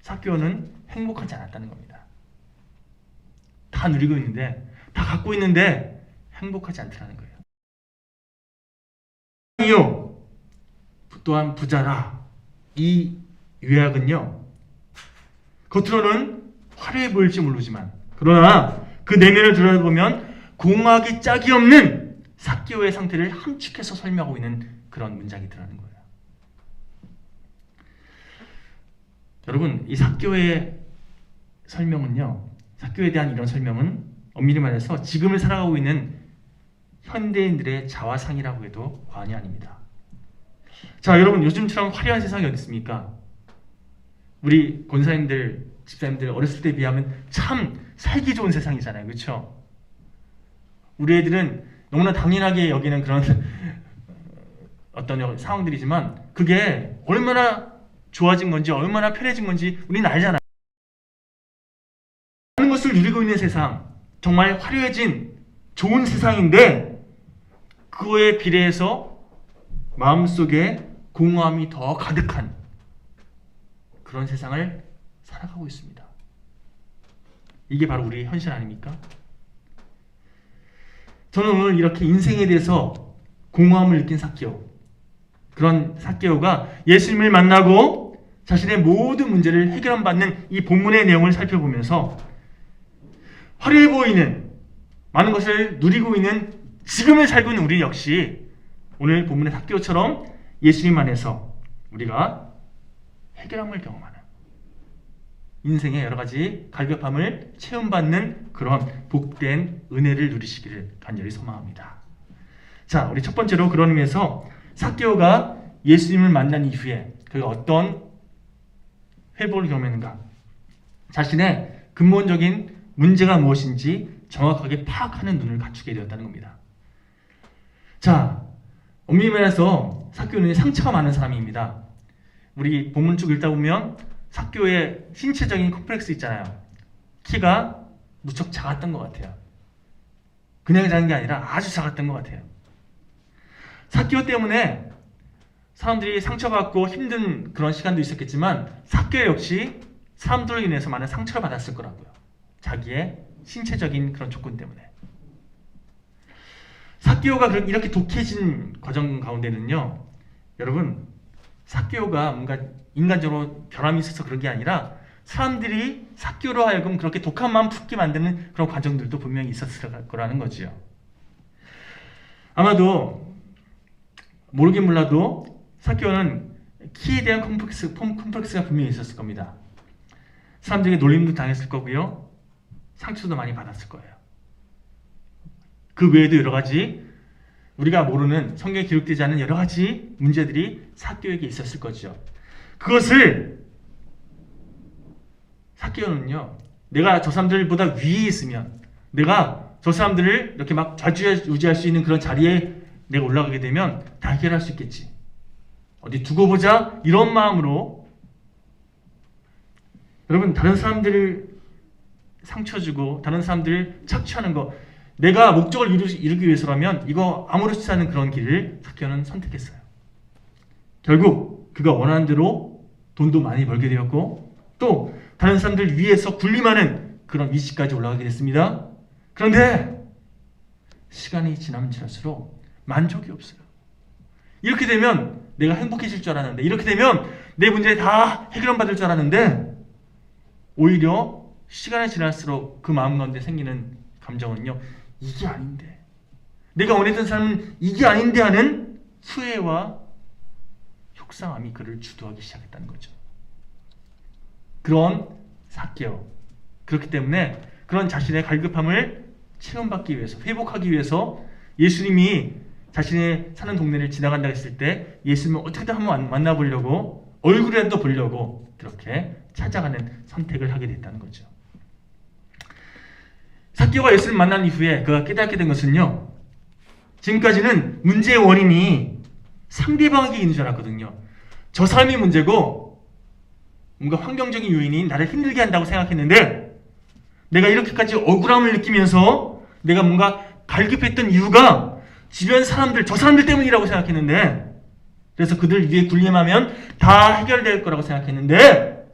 삭개오는 행복하지 않았다는 겁니다. 다 누리고 있는데, 다 갖고 있는데 행복하지 않더라는 거예요. 이요 또한 부자라. 이 요약은요 겉으로는 화려해 보일지 모르지만, 그러나 그 내면을 들여다보면 공학이 짝이 없는 삭개오의 상태를 함축해서 설명하고 있는 그런 문장이 들어가는 거예요. 여러분, 이 삭개오의 설명은요, 삭개오에 대한 이런 설명은 엄밀히 말해서 지금을 살아가고 있는 현대인들의 자화상이라고 해도 과언이 아닙니다. 자, 여러분, 요즘처럼 화려한 세상이 어디 있습니까? 우리 권사님들, 집사님들 어렸을 때에 비하면 참 살기 좋은 세상이잖아요, 그렇죠? 우리 애들은 너무나 당연하게 여기는 그런 어떤 상황들이지만, 그게 얼마나 좋아진 건지, 얼마나 편해진 건지 우리는 알잖아요. 많은 것을 누리고 있는 세상, 정말 화려해진 좋은 세상인데, 그거에 비례해서 마음속에 공허함이 더 가득한 그런 세상을 살아가고 있습니다. 이게 바로 우리의 현실 아닙니까? 저는 오늘 이렇게 인생에 대해서 공허함을 느낀 삭개오, 그런 삭개오가 예수님을 만나고 자신의 모든 문제를 해결받는 이 본문의 내용을 살펴보면서 화려해 보이는 많은 것을 누리고 있는 지금을 살고 있는 우리 역시 오늘 본문의 삭개오처럼 예수님 안에서 우리가 해결함을 경험하는, 인생의 여러 가지 갈급함을 체험받는 그런 복된 은혜를 누리시기를 간절히 소망합니다. 자, 우리 첫 번째로 그런 의미에서 삭개오가 예수님을 만난 이후에 그가 어떤 회복을 경험했는가, 자신의 근본적인 문제가 무엇인지 정확하게 파악하는 눈을 갖추게 되었다는 겁니다. 자, 엄밀히 말해서 삭개오는 상처가 많은 사람입니다. 우리 본문 쭉 읽다 보면 삭개오의 신체적인 컴플렉스 있잖아요. 키가 무척 작았던 것 같아요. 그냥 작은 게 아니라 아주 작았던 것 같아요. 삭개오 때문에 사람들이 상처받고 힘든 그런 시간도 있었겠지만 삭개오 역시 사람들로 인해서 많은 상처를 받았을 거라고요. 자기의 신체적인 그런 조건 때문에. 삭개오가 이렇게 독해진 과정 가운데는요, 여러분, 삭개오가 뭔가 인간적으로 결함이 있어서 그런 게 아니라 사람들이 삭개오로 하여금 그렇게 독한 마음 품게 만드는 그런 과정들도 분명히 있었을 거라는 거지요. 아마도 모르긴 몰라도 삭개오는 키에 대한 컴플렉스가 분명히 있었을 겁니다. 사람들에게 놀림도 당했을 거고요, 상처도 많이 받았을 거예요. 그 외에도 여러 가지 우리가 모르는 성경에 기록되지 않은 여러 가지 문제들이 삭개오에게 있었을 거죠. 그것을 삭개오는요, 내가 저 사람들보다 위에 있으면, 내가 저 사람들을 이렇게 막 좌지우지할 수 있는 그런 자리에 내가 올라가게 되면 다 해결할 수 있겠지, 어디 두고 보자, 이런 마음으로 여러분, 다른 사람들을 상처 주고 다른 사람들을 착취하는 거, 내가 목적을 이루기 위해서라면 이거 아무렇지 않은 그런 길을 삭개오는 선택했어요. 결국 그가 원하는 대로 돈도 많이 벌게 되었고 또 다른 사람들 위에서 군림하는 그런 위치까지 올라가게 됐습니다. 그런데 시간이 지나면 지날수록 만족이 없어요. 이렇게 되면 내가 행복해질 줄 알았는데, 이렇게 되면 내 문제 다 해결받을 줄 알았는데, 오히려 시간이 지날수록 그 마음 가운데 생기는 감정은요, 이게 아닌데, 내가 원했던 사람은 이게 아닌데 하는 후회와 속상함이 그를 주도하기 시작했다는 거죠. 그런 삭개오. 그렇기 때문에 그런 자신의 갈급함을 체험받기 위해서, 회복하기 위해서 예수님이 자신의 사는 동네를 지나간다 했을 때 예수님을 어떻게든 한번 만나보려고, 얼굴이라도 보려고 그렇게 찾아가는 선택을 하게 됐다는 거죠. 삭개오가 예수님을 만난 이후에 그가 깨닫게 된 것은요, 지금까지는 문제의 원인이 상대방에게 있는 줄 알았거든요. 저 사람이 문제고 뭔가 환경적인 요인이 나를 힘들게 한다고 생각했는데, 내가 이렇게까지 억울함을 느끼면서 내가 뭔가 갈급했던 이유가 주변 사람들, 저 사람들 때문이라고 생각했는데, 그래서 그들 위에 군림하면 다 해결될 거라고 생각했는데,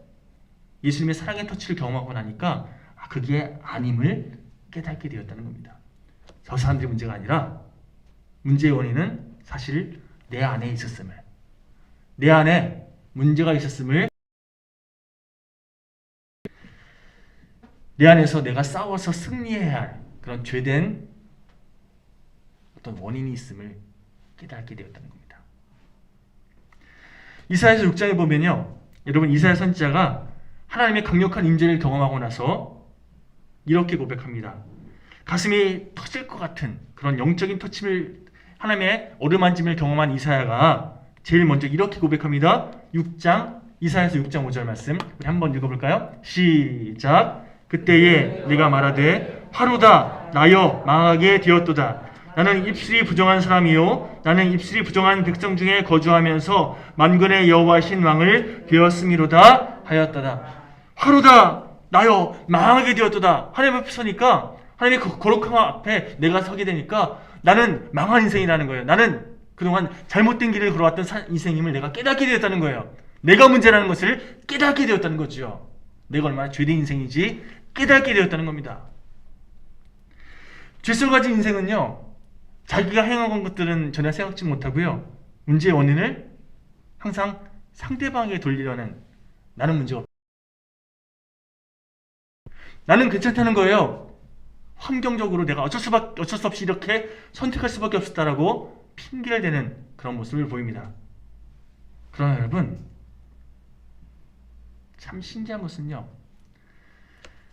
예수님의 사랑의 터치를 경험하고 나니까 그게 아님을 깨닫게 되었다는 겁니다. 저 사람들이 문제가 아니라 문제의 원인은 사실 내 안에 있었음을, 내 안에 문제가 있었음을, 내 안에서 내가 싸워서 승리해야 할 그런 죄된 어떤 원인이 있음을 깨닫게 되었다는 겁니다. 이사야서 6장에 보면요, 여러분, 이사야 선지자가 하나님의 강력한 임재를 경험하고 나서 이렇게 고백합니다. 가슴이 터질 것 같은 그런 영적인 터침을, 하나님의 어루만짐을 경험한 이사야가 제일 먼저 이렇게 고백합니다. 6장, 이사야서 6장 5절 말씀 우리 한번 읽어볼까요? 시작. 그때에 네가 말하되 화루다 나여 망하게 되었도다. 나는 입술이 부정한 사람이요 나는 입술이 부정한 백성 중에 거주하면서 만군의 여호와신 왕을 되었음이로다 하였다다. 화루다 나여 망하게 되었도다. 하나님 앞에 서니까, 하나님의 그 거룩함 앞에 내가 서게 되니까 나는 망한 인생이라는 거예요. 나는 그동안 잘못된 길을 걸어왔던 인생임을 내가 깨닫게 되었다는 거예요. 내가 문제라는 것을 깨닫게 되었다는 거죠. 내가 얼마나 죄된 인생인지 깨닫게 되었다는 겁니다. 죄성 가진 인생은요, 자기가 행한 것들은 전혀 생각지 못하고요, 문제의 원인을 항상 상대방에게 돌리려는, 나는 문제가 없다, 나는 괜찮다는 거예요. 환경적으로 내가 어쩔 수 없이 이렇게 선택할 수밖에 없었다라고 핑계를 대는 그런 모습을 보입니다. 그러나 여러분, 참 신기한 것은요,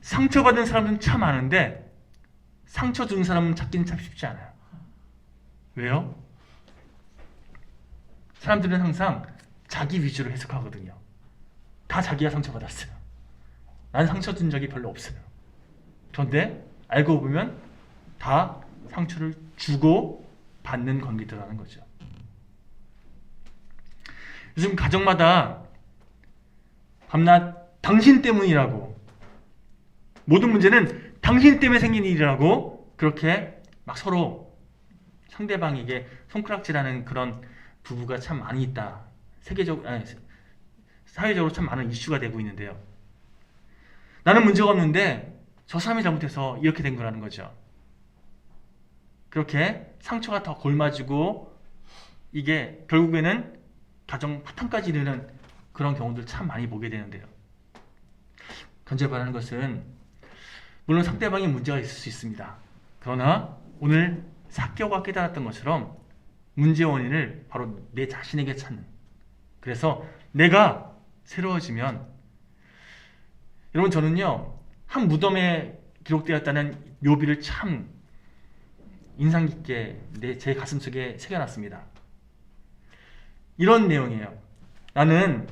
상처받은 사람은 참 많은데 상처 준 사람은 찾기는 참 쉽지 않아요. 왜요? 사람들은 항상 자기 위주로 해석하거든요. 다 자기가 상처받았어요. 난 상처 준 적이 별로 없어요. 그런데 알고 보면 다 상처를 주고 받는 관계들하는 거죠. 요즘 가정마다 밤낮 당신 때문이라고, 모든 문제는 당신 때문에 생긴 일이라고 그렇게 막 서로 상대방에게 손가락질하는 그런 부부가 참 많이 있다. 사회적으로 참 많은 이슈가 되고 있는데요. 나는 문제가 없는데 저 사람이 잘못해서 이렇게 된 거라는 거죠. 그렇게 상처가 더 골마지고 이게 결국에는 가정 파탄까지 이르는 그런 경우들 참 많이 보게 되는데요. 간절히 바라는 것은 물론 상대방이 문제가 있을 수 있습니다. 그러나 오늘 삭개오가 깨달았던 것처럼 문제의 원인을 바로 내 자신에게 찾는, 그래서 내가 새로워지면, 여러분 저는요 한 무덤에 기록되었다는 묘비를 참 인상 깊게 제 가슴속에 새겨놨습니다. 이런 내용이에요. 나는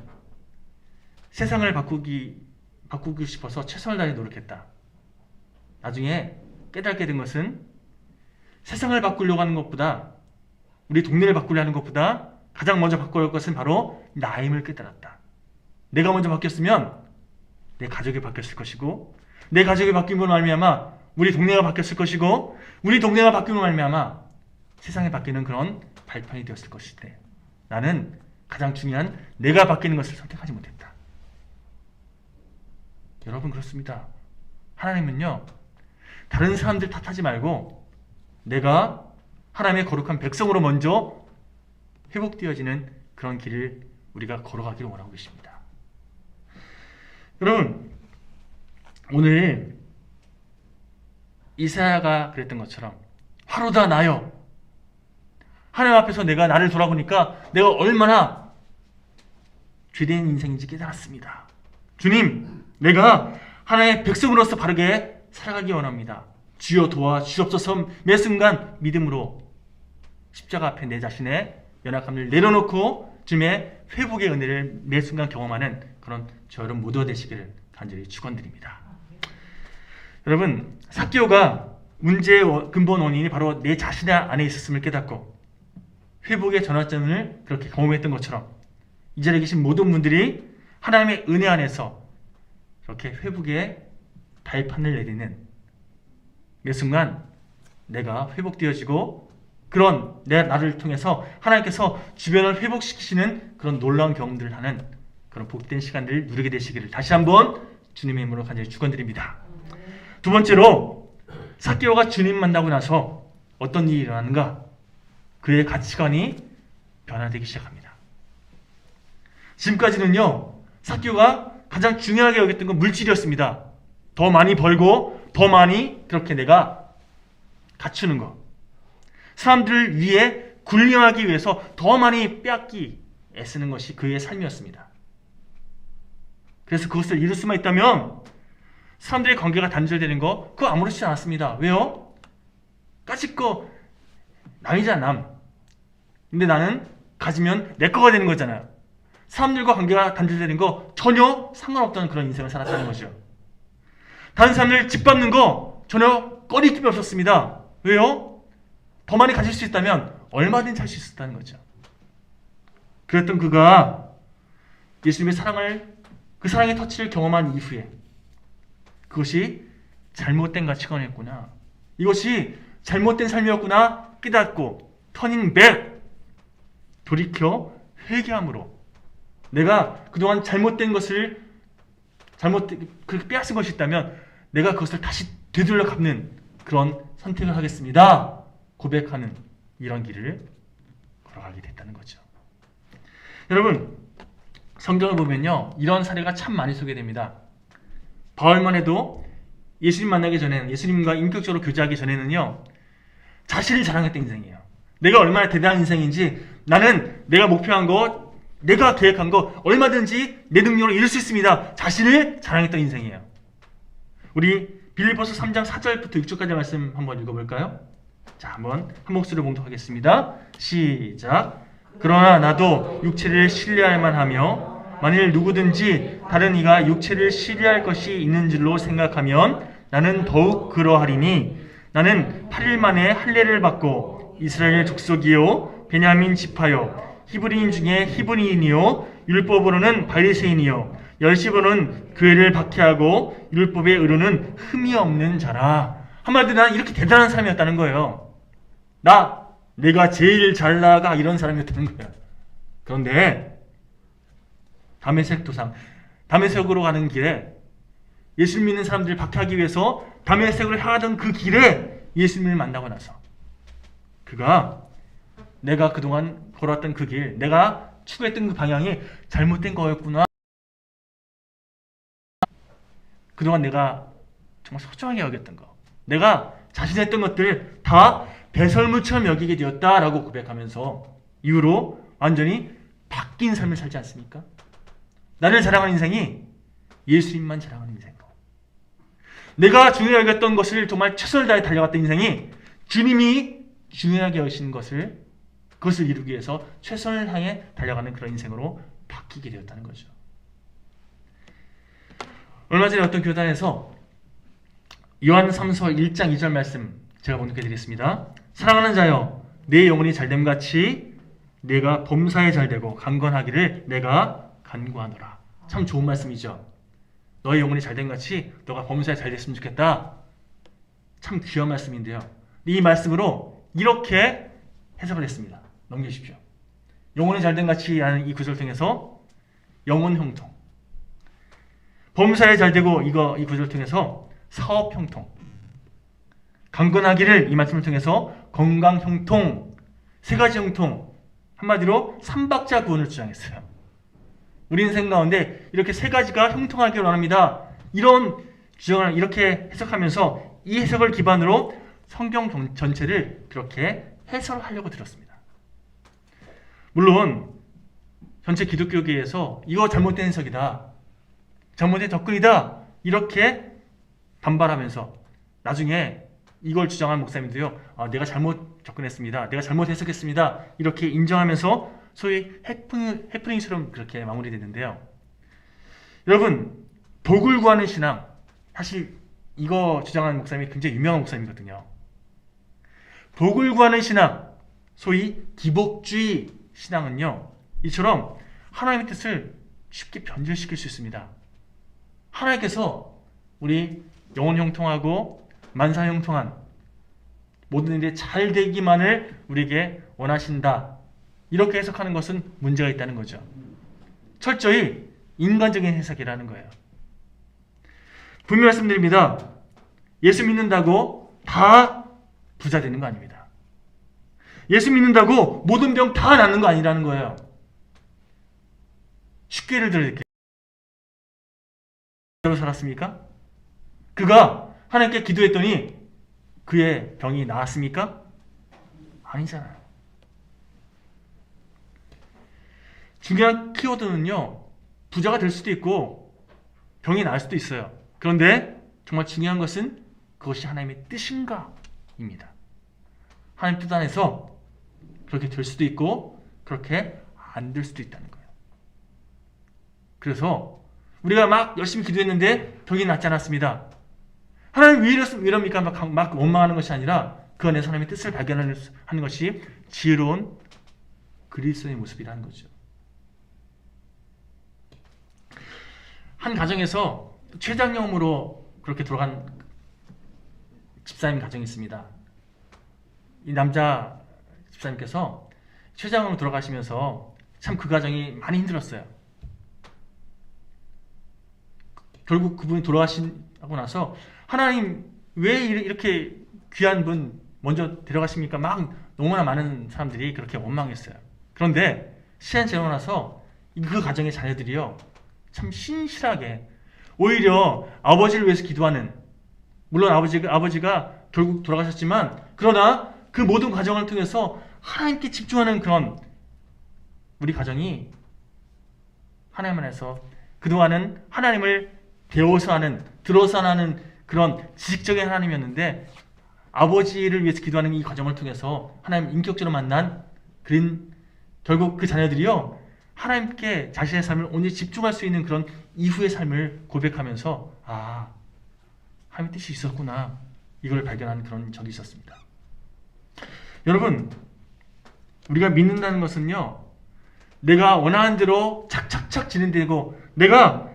세상을 바꾸기 싶어서 최선을 다해 노력했다. 나중에 깨닫게 된 것은 세상을 바꾸려고 하는 것보다, 우리 동네를 바꾸려 하는 것보다 가장 먼저 바꿔야 할 것은 바로 나임을 깨달았다. 내가 먼저 바뀌었으면 내 가족이 바뀌었을 것이고, 내 가족이 바뀐 걸로 말미암아 우리 동네가 바뀌었을 것이고, 우리 동네가 바뀐 걸로 말미암아 세상이 바뀌는 그런 발판이 되었을 것인데, 나는 가장 중요한 내가 바뀌는 것을 선택하지 못했다. 여러분 그렇습니다. 하나님은요 다른 사람들 탓하지 말고 내가 하나님의 거룩한 백성으로 먼저 회복되어지는 그런 길을 우리가 걸어가기를 원하고 계십니다. 여러분 오늘 이사야가 그랬던 것처럼 화로다 나여, 하나님 앞에서 내가 나를 돌아보니까 내가 얼마나 죄된 인생인지 깨달았습니다. 주님, 내가 하나님의 백성으로서 바르게 살아가기 원합니다. 주여 도와 주옵소서. 매 순간 믿음으로 십자가 앞에 내 자신의 연약함을 내려놓고 주님의 회복의 은혜를 매 순간 경험하는 그런 저 여러분 모두가 되시기를 간절히 축원드립니다. 여러분 삭개오가 문제의 근본 원인이 바로 내 자신 안에 있었음을 깨닫고 회복의 전환점을 그렇게 경험했던 것처럼 이 자리에 계신 모든 분들이 하나님의 은혜 안에서 이렇게 회복의 발판을 내리는 매 순간 내가 회복되어지고 그런 나를 통해서 하나님께서 주변을 회복시키시는 그런 놀라운 경험들을 하는 그런 복된 시간들을 누리게 되시기를 다시 한번 주님의 이름으로 간절히 축원드립니다. 두 번째로 삭개오가 주님 만나고 나서 어떤 일이 일어나는가? 그의 가치관이 변화되기 시작합니다. 지금까지는요 삭개오가 가장 중요하게 여겼던 건 물질이었습니다. 더 많이 벌고 더 많이 그렇게 내가 갖추는 것, 사람들을 위해 군림하기 위해서 더 많이 빼앗기 애쓰는 것이 그의 삶이었습니다. 그래서 그것을 이룰 수만 있다면 사람들의 관계가 단절되는 거 그거 아무렇지 않았습니다. 왜요? 까짓 거 남이잖아 남. 근데 나는 가지면 내 거가 되는 거잖아요. 사람들과 관계가 단절되는 거 전혀 상관없다는 그런 인생을 살았다는 거죠. 다른 사람들 짓밟는 거 전혀 꺼리낌이 없었습니다. 왜요? 더 많이 가질 수 있다면 얼마든지 할 수 있었다는 거죠. 그랬던 그가 예수님의 그 사랑의 터치를 경험한 이후에 그것이 잘못된 가치관이었구나, 이것이 잘못된 삶이었구나 깨닫고 터닝 백, 돌이켜 회개함으로 내가 그동안 잘못된 것을 그렇게 빼앗은 것이 있다면 내가 그것을 다시 되돌려 갚는 그런 선택을 하겠습니다 고백하는 이런 길을 걸어가게 됐다는 거죠. 여러분 성경을 보면요 이런 사례가 참 많이 소개됩니다. 바울만 해도 예수님 만나기 전에는, 예수님과 인격적으로 교제하기 전에는요 자신을 자랑했던 인생이에요. 내가 얼마나 대단한 인생인지, 나는 내가 목표한 것, 내가 계획한 거 얼마든지 내 능력으로 이룰 수 있습니다. 자신을 자랑했던 인생이에요. 우리 빌립보서 3장 4절부터 6절까지 말씀 한번 읽어볼까요? 자, 한번 한 목소리로 봉독하겠습니다. 시작. 그러나 나도 육체를 신뢰할 만하며 만일 누구든지 다른 이가 육체를 신뢰할 것이 있는 줄로 생각하면 나는 더욱 그러하리니 나는 8일 만에 할례를 받고 이스라엘 족속이요 베냐민 지파요 히브리인 중에 히브리인이요 율법으로는 바리새인이요 열심으로는 교회를 박해하고 율법의 의로는 흠이 없는 자라. 한마디로 나는 이렇게 대단한 사람이었다는 거예요. 내가 제일 잘 나가 이런 사람이었다는 거예요. 그런데 다메섹 도상, 다메섹으로 가는 길에 예수 믿는 사람들을 박해하기 위해서 다메섹으로 향하던 그 길에 예수님을 만나고 나서 그가 내가 그동안 걸어왔던 그 길, 내가 추구했던 그 방향이 잘못된 거였구나. 그동안 내가 정말 소중하게 여겼던 거, 내가 자신했던 것들 다 배설물처럼 여기게 되었다라고 고백하면서 이후로 완전히 바뀐 삶을 살지 않습니까? 나를 자랑하는 인생이 예수님만 자랑하는 인생이고, 내가 중요하게 여겼던 것을 정말 최선을 다해 달려갔던 인생이 주님이 중요하게 여기시는 그것을 이루기 위해서 최선을 다해 달려가는 그런 인생으로 바뀌게 되었다는 거죠. 얼마 전에 어떤 교단에서 요한 3서 1장 2절 말씀 제가 번역해 드리겠습니다. 사랑하는 자여, 내 영혼이 잘됨 같이 내가 범사에 잘되고 강건하기를 내가 간구하노라. 참 좋은 말씀이죠. 너의 영혼이 잘됨 같이 너가 범사에 잘됐으면 좋겠다. 참 귀한 말씀인데요. 이 말씀으로 이렇게 해석을 했습니다. 넘겨주십시오. 영혼이 잘됨 같이 하는 이 구절을 통해서 영혼 형통, 범사에 잘되고 이 구절을 통해서 사업 형통, 강건하기를 이 말씀을 통해서 건강 형통, 세 가지 형통, 한마디로 삼박자 구원을 주장했어요. 우리 인생 가운데 이렇게 세 가지가 형통하기를 원합니다. 이런 주장을 이렇게 해석하면서 이 해석을 기반으로 성경 전체를 그렇게 해설하려고 들었습니다. 물론 전체 기독교계에서 이거 잘못된 해석이다, 잘못된 접근이다 이렇게 반발하면서 나중에 이걸 주장한 목사님도요, 내가 잘못 접근했습니다, 내가 잘못 해석했습니다 이렇게 인정하면서 소위 해프닝처럼 그렇게 마무리되는데요. 여러분, 복을 구하는 신앙, 사실 이거 주장하는 목사님이 굉장히 유명한 목사님이거든요. 복을 구하는 신앙, 소위 기복주의 신앙은요, 이처럼 하나님의 뜻을 쉽게 변질시킬 수 있습니다. 하나님께서 우리 영혼 형통하고 만사 형통한 모든 일이 잘 되기만을 우리에게 원하신다, 이렇게 해석하는 것은 문제가 있다는 거죠. 철저히 인간적인 해석이라는 거예요. 분명히 말씀드립니다. 예수 믿는다고 다 부자 되는 거 아닙니다. 예수 믿는다고 모든 병 다 낫는 거 아니라는 거예요. 쉽게 예를 들어드릴게요. 살았습니까? 그가 하나님께 기도했더니 그의 병이 나았습니까? 아니잖아요. 중요한 키워드는요, 부자가 될 수도 있고 병이 나을 수도 있어요. 그런데 정말 중요한 것은 그것이 하나님의 뜻인가입니다. 하나님 뜻 안에서 그렇게 될 수도 있고 그렇게 안 될 수도 있다는 거예요. 그래서 우리가 막 열심히 기도했는데 병이 낫지 않았습니다. 하나님 왜 이럽니까? 막 원망하는 것이 아니라 그 안에서 하나님의 뜻을 발견하는 것이 지혜로운 그리스도의 모습이라는 거죠. 한 가정에서 췌장염으로 그렇게 돌아간 집사님 가정이 있습니다. 이 남자 집사님께서 췌장염으로 돌아가시면서 참 그 가정이 많이 힘들었어요. 결국 그분이 돌아가시고 나서 하나님 왜 이렇게 귀한 분 먼저 데려가십니까? 막 너무나 많은 사람들이 그렇게 원망했어요. 그런데 시간이 지나고 나서 그 가정의 자녀들이요, 참 신실하게 오히려 아버지를 위해서 기도하는, 물론 아버지가 결국 돌아가셨지만 그러나 그 모든 과정을 통해서 하나님께 집중하는 그런 우리 가정이 하나님 안에서 그동안은 하나님을 배워서 하는, 들어서 하는 그런 지식적인 하나님이었는데 아버지를 위해서 기도하는 이 과정을 통해서 하나님 인격적으로 만난 결국 그 자녀들이요, 하나님께 자신의 삶을 온전히 집중할 수 있는 그런 이후의 삶을 고백하면서 하나님의 뜻이 있었구나, 이걸 발견한 그런 적이 있었습니다. 여러분, 우리가 믿는다는 것은요, 내가 원하는 대로 착착착 진행되고 내가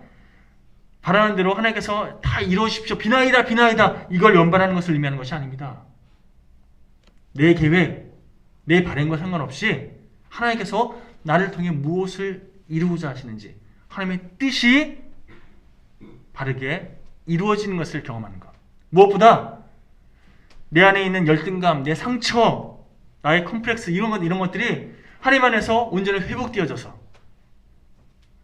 바라는 대로 하나님께서 다 이루십시오, 비나이다 비나이다, 이걸 연발하는 것을 의미하는 것이 아닙니다. 내 계획, 내 바람과 상관없이 하나님께서 나를 통해 무엇을 이루고자 하시는지, 하나님의 뜻이 바르게 이루어지는 것을 경험하는 것. 무엇보다 내 안에 있는 열등감, 내 상처, 나의 컴플렉스, 이런 것들이 하나님 안에서 온전히 회복되어져서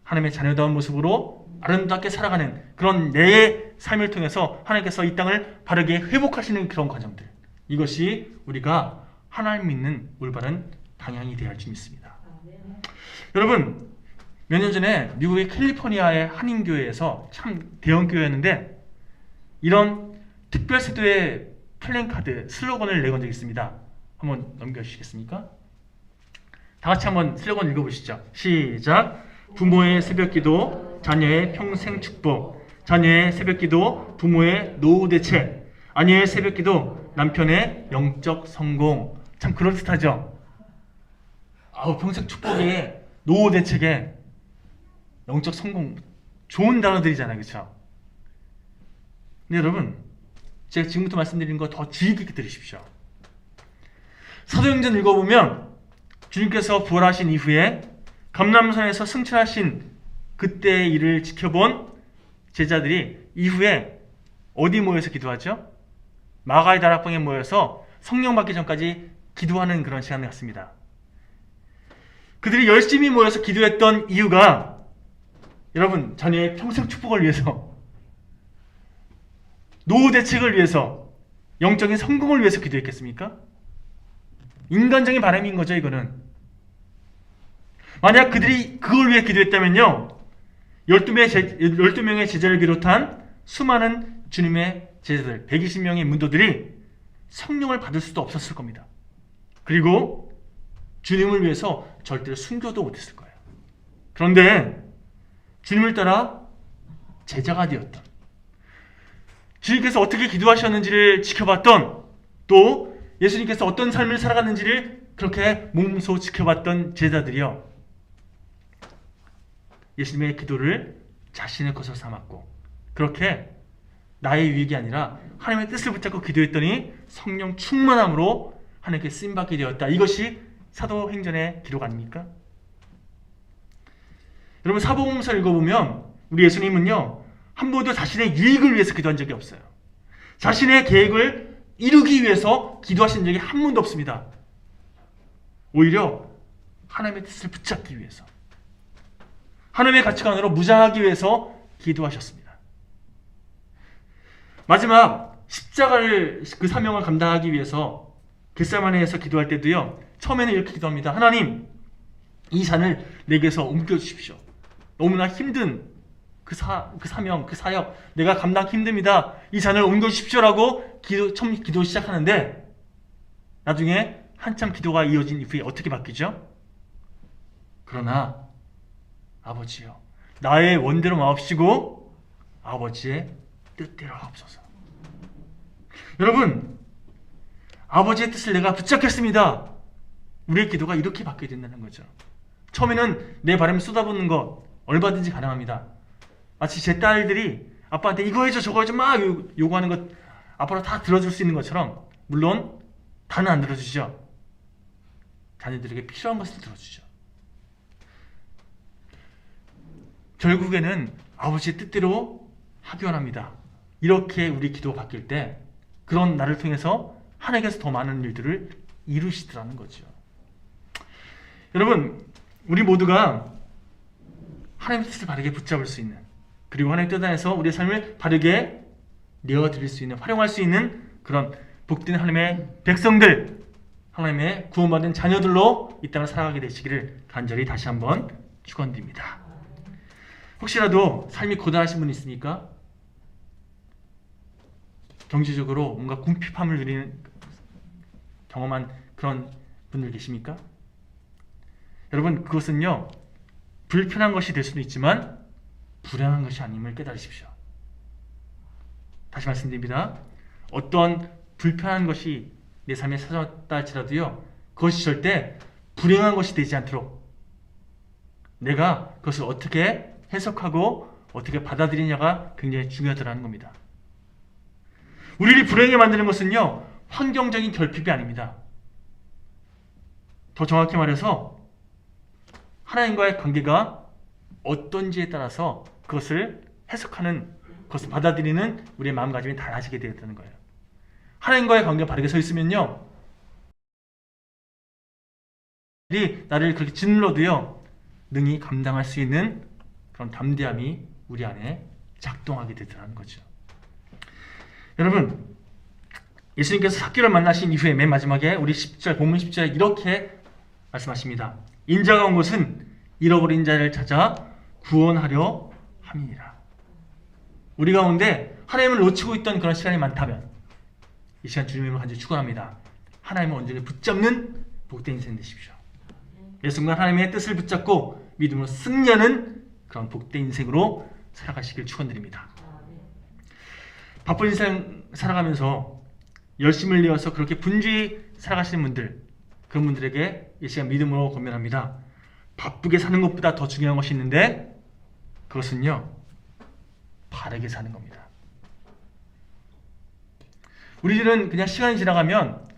하나님의 자녀다운 모습으로 아름답게 살아가는 그런 내 삶을 통해서 하나님께서 이 땅을 바르게 회복하시는 그런 과정들, 이것이 우리가 하나님 믿는 올바른 방향이 되어야 할 줄 믿습니다. 여러분, 몇 년 전에 미국의 캘리포니아의 한인교회에서 참 대형교회였는데 이런 특별세도의 플랜카드, 슬로건을 내건 적이 있습니다. 한번 넘겨주시겠습니까? 다 같이 한번 슬로건 읽어보시죠. 시작. 부모의 새벽기도, 자녀의 평생 축복. 자녀의 새벽기도, 부모의 노후 대책. 아내의 새벽기도, 남편의 영적 성공. 참 그럴듯하죠? 평생 축복에, 노후 대책에, 영적 성공, 좋은 단어들이잖아요, 그렇죠? 근데 여러분, 제가 지금부터 말씀드리는 거 더 주의 깊게 들으십시오. 사도행전 읽어보면 주님께서 부활하신 이후에 감람산에서 승천하신 그때의 일을 지켜본 제자들이 이후에 어디 모여서 기도하죠? 마가의 다락방에 모여서 성령 받기 전까지 기도하는 그런 시간을 갖습니다. 그들이 열심히 모여서 기도했던 이유가, 여러분, 자녀의 평생 축복을 위해서, 노후 대책을 위해서, 영적인 성공을 위해서 기도했겠습니까? 인간적인 바람인 거죠, 이거는. 만약 그들이 그걸 위해 기도했다면요, 12명의 제자를 비롯한 수많은 주님의 제자들, 120명의 문도들이 성령을 받을 수도 없었을 겁니다. 그리고 주님을 위해서 절대로 순교도 못했을 거예요. 그런데 주님을 따라 제자가 되었던, 주님께서 어떻게 기도하셨는지를 지켜봤던, 또 예수님께서 어떤 삶을 살아갔는지를 그렇게 몸소 지켜봤던 제자들이요, 예수님의 기도를 자신의 것으로 삼았고, 그렇게 나의 유익이 아니라 하나님의 뜻을 붙잡고 기도했더니 성령 충만함으로 하나님께 쓰임받게 되었다. 이것이 사도행전의 기록 아닙니까? 여러분, 사복음서 읽어보면 우리 예수님은요, 한 번도 자신의 유익을 위해서 기도한 적이 없어요. 자신의 계획을 이루기 위해서 기도하신 적이 한 번도 없습니다. 오히려 하나님의 뜻을 붙잡기 위해서, 하나님의 가치관으로 무장하기 위해서 기도하셨습니다. 마지막 십자가를, 그 사명을 감당하기 위해서 겟세마네에서 기도할 때도요, 처음에는 이렇게 기도합니다. 하나님, 이 잔을 내게서 옮겨주십시오. 너무나 힘든 그 사명, 그 사역, 내가 감당하기 힘듭니다. 이 잔을 옮겨주십시오라고 처음 기도 시작하는데, 나중에 한참 기도가 이어진 이후에 어떻게 바뀌죠? 그러나 아버지요, 나의 원대로 마옵시고 아버지의 뜻대로 하옵소서. 여러분, 아버지의 뜻을 내가 붙잡겠습니다. 우리의 기도가 이렇게 바뀌게 된다는 거죠. 처음에는 내 바람을 쏟아붓는 것 얼마든지 가능합니다. 마치 제 딸들이 아빠한테 이거 해줘 저거 해줘 막 요구하는 것 아빠로 다 들어줄 수 있는 것처럼, 물론 다는 안 들어주죠. 자녀들에게 필요한 것을 들어주죠. 결국에는 아버지의 뜻대로 하기 원합니다. 이렇게 우리 기도가 바뀔 때 그런 나를 통해서 하나님께서 더 많은 일들을 이루시더라는 거죠. 여러분, 우리 모두가 하나님의 뜻을 바르게 붙잡을 수 있는, 그리고 하나님의 뜻 안에서 우리의 삶을 바르게 내어드릴 수 있는, 활용할 수 있는 그런 복된 하나님의 백성들, 하나님의 구원받은 자녀들로 이 땅을 살아가게 되시기를 간절히 다시 한번 축원드립니다. 혹시라도 삶이 고단하신 분 있습니까? 경제적으로 뭔가 궁핍함을 누리는, 경험한 그런 분들 계십니까? 여러분, 그것은요, 불편한 것이 될 수도 있지만 불행한 것이 아님을 깨달으십시오. 다시 말씀드립니다. 어떤 불편한 것이 내 삶에 찾아왔다 할지라도요, 그것이 절대 불행한 것이 되지 않도록 내가 그것을 어떻게 해석하고 어떻게 받아들이냐가 굉장히 중요하다는 겁니다. 우리를 불행하게 만드는 것은요, 환경적인 결핍이 아닙니다. 더 정확히 말해서 하나님과의 관계가 어떤지에 따라서 그것을 해석하는, 그것을 받아들이는 우리의 마음가짐이 달라지게 되었다는 거예요. 하나님과의 관계가 바르게 서 있으면요, 나를 그렇게 짓눌러도요, 능히 감당할 수 있는 그런 담대함이 우리 안에 작동하게 되더라는 거죠. 여러분, 예수님께서 삭개를 만나신 이후에 맨 마지막에 우리 10절, 본문 10절에 이렇게 말씀하십니다. 인자가 온 것은 잃어버린 자를 찾아 구원하려 함이니라. 우리 가운데 하나님을 놓치고 있던 그런 시간이 많다면 이 시간 주님을 간절히 축원합니다. 하나님을 온전히 붙잡는 복된 인생 되십시오. 매 순간 하나님의 뜻을 붙잡고 믿음으로 승리하는 그런 복된 인생으로 살아가시길 축원드립니다. 바쁜 인생 살아가면서 열심을 내어서 그렇게 분주히 살아가시는 분들, 그런 분들에게 이 시간 믿음으로 권면합니다. 바쁘게 사는 것보다 더 중요한 것이 있는데 그것은요, 바르게 사는 겁니다. 우리들은 그냥 시간이 지나가면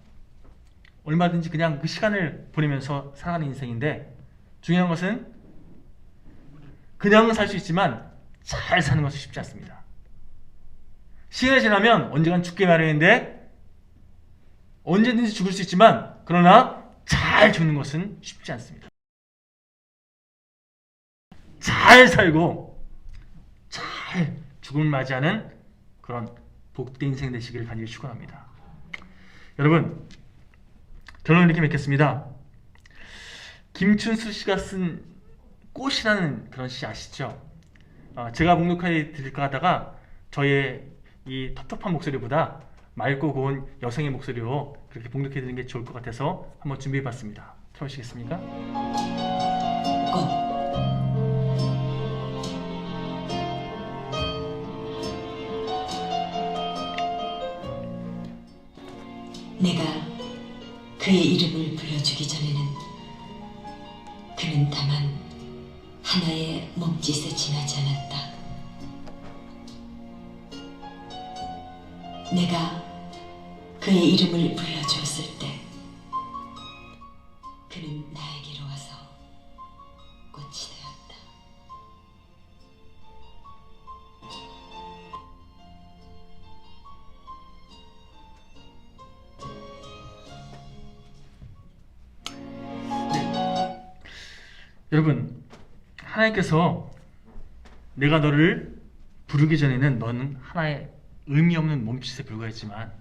얼마든지 그냥 그 시간을 보내면서 살아가는 인생인데, 중요한 것은 그냥 살 수 있지만 잘 사는 것은 쉽지 않습니다. 시간이 지나면 언젠간 죽게 마련인데 언제든지 죽을 수 있지만, 그러나 잘 죽는 것은 쉽지 않습니다. 잘 살고 잘 죽음을 맞이하는 그런 복된 인생 되시기를 간절히 축원합니다. 여러분, 결론을 이렇게 맺겠습니다. 김춘수 씨가 쓴 꽃이라는 그런 시 아시죠? 제가 목록해 드릴까 하다가 저의 이 텁텁한 목소리보다 맑고 고운 여성의 목소리로 그렇게 봉독해 드리는 게 좋을 것 같아서 한번 준비해 봤습니다. 들어보시겠습니까? 꽃. 내가 그의 이름을 불러주기 전에는 그는 다만 하나의 몸짓에 지나지 않았다. 내가 그의 이름을 불러주었을 때 그는 나에게로 와서 꽃이 되었다. 여러분, 하나님께서 내가 너를 부르기 전에는 너는 하나의 의미 없는 몸짓에 불과했지만,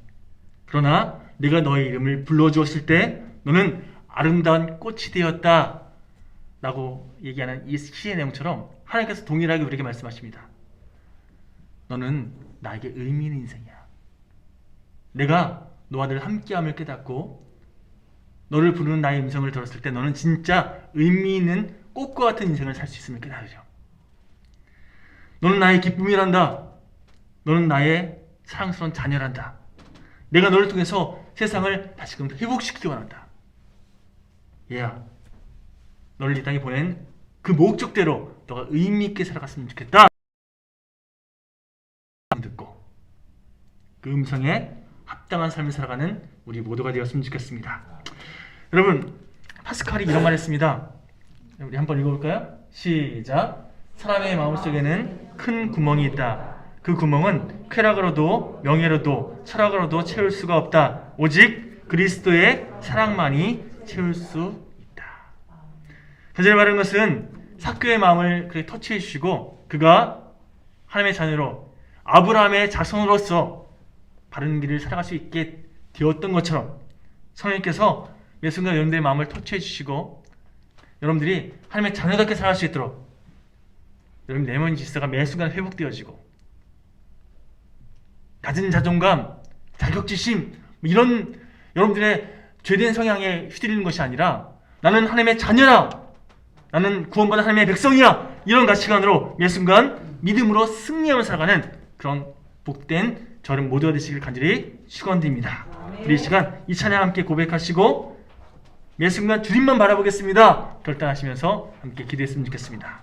그러나 내가 너의 이름을 불러주었을 때 너는 아름다운 꽃이 되었다 라고 얘기하는 이 시의 내용처럼 하나님께서 동일하게 우리에게 말씀하십니다. 너는 나에게 의미 있는 인생이야. 내가 너와 늘 함께함을 깨닫고 너를 부르는 나의 음성을 들었을 때 너는 진짜 의미 있는 꽃과 같은 인생을 살 수 있음을 깨달으려. 너는 나의 기쁨이란다. 너는 나의 사랑스러운 자녀란다. 내가 너를 통해서 세상을 다시금 회복시키기 원한다. 얘야, 너를 이 땅에 보낸 그 목적대로 너가 의미 있게 살아갔으면 좋겠다. 듣고 그 음성에 합당한 삶을 살아가는 우리 모두가 되었으면 좋겠습니다. 여러분, 파스칼이 이런 말 했습니다. 우리 한번 읽어볼까요? 시작. 사람의 마음속에는 큰 구멍이 있다. 그 구멍은 쾌락으로도 명예로도 철학으로도 채울 수가 없다. 오직 그리스도의 사랑만이 채울 수 있다. 사실 말하는 것은 삭개의 마음을 그렇게 터치해 주시고 그가 하나님의 자녀로 아브라함의 자손으로서 바른 길을 살아갈 수 있게 되었던 것처럼 성령님께서 매 순간 여러분들의 마음을 터치해 주시고 여러분들이 하나님의 자녀답게 살아갈 수 있도록 여러분 내면 질서가 매 순간 회복되어지고 낮은 자존감, 자격지심 이런 여러분들의 죄된 성향에 휘둘리는 것이 아니라 나는 하나님의 자녀라, 나는 구원받은 하나님의 백성이야, 이런 가치관으로 매 순간 믿음으로 승리하며 살아가는 그런 복된 저를 모두 얻으시길 간절히 축원드립니다. 우리 이 시간 이 찬양 함께 고백하시고 매 순간 주님만 바라보겠습니다 결단하시면서 함께 기도했으면 좋겠습니다.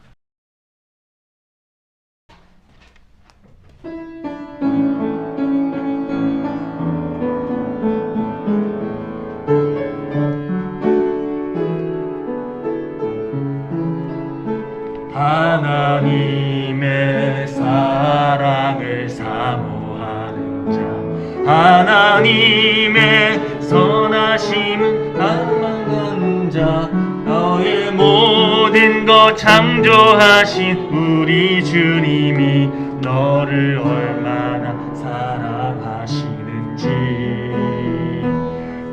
하나님의 사랑을 사모하는 자, 하나님의 선하심을 닮아가는 자, 너의 모든 것 창조하신 우리 주님이 너를 얼마나 사랑하시는지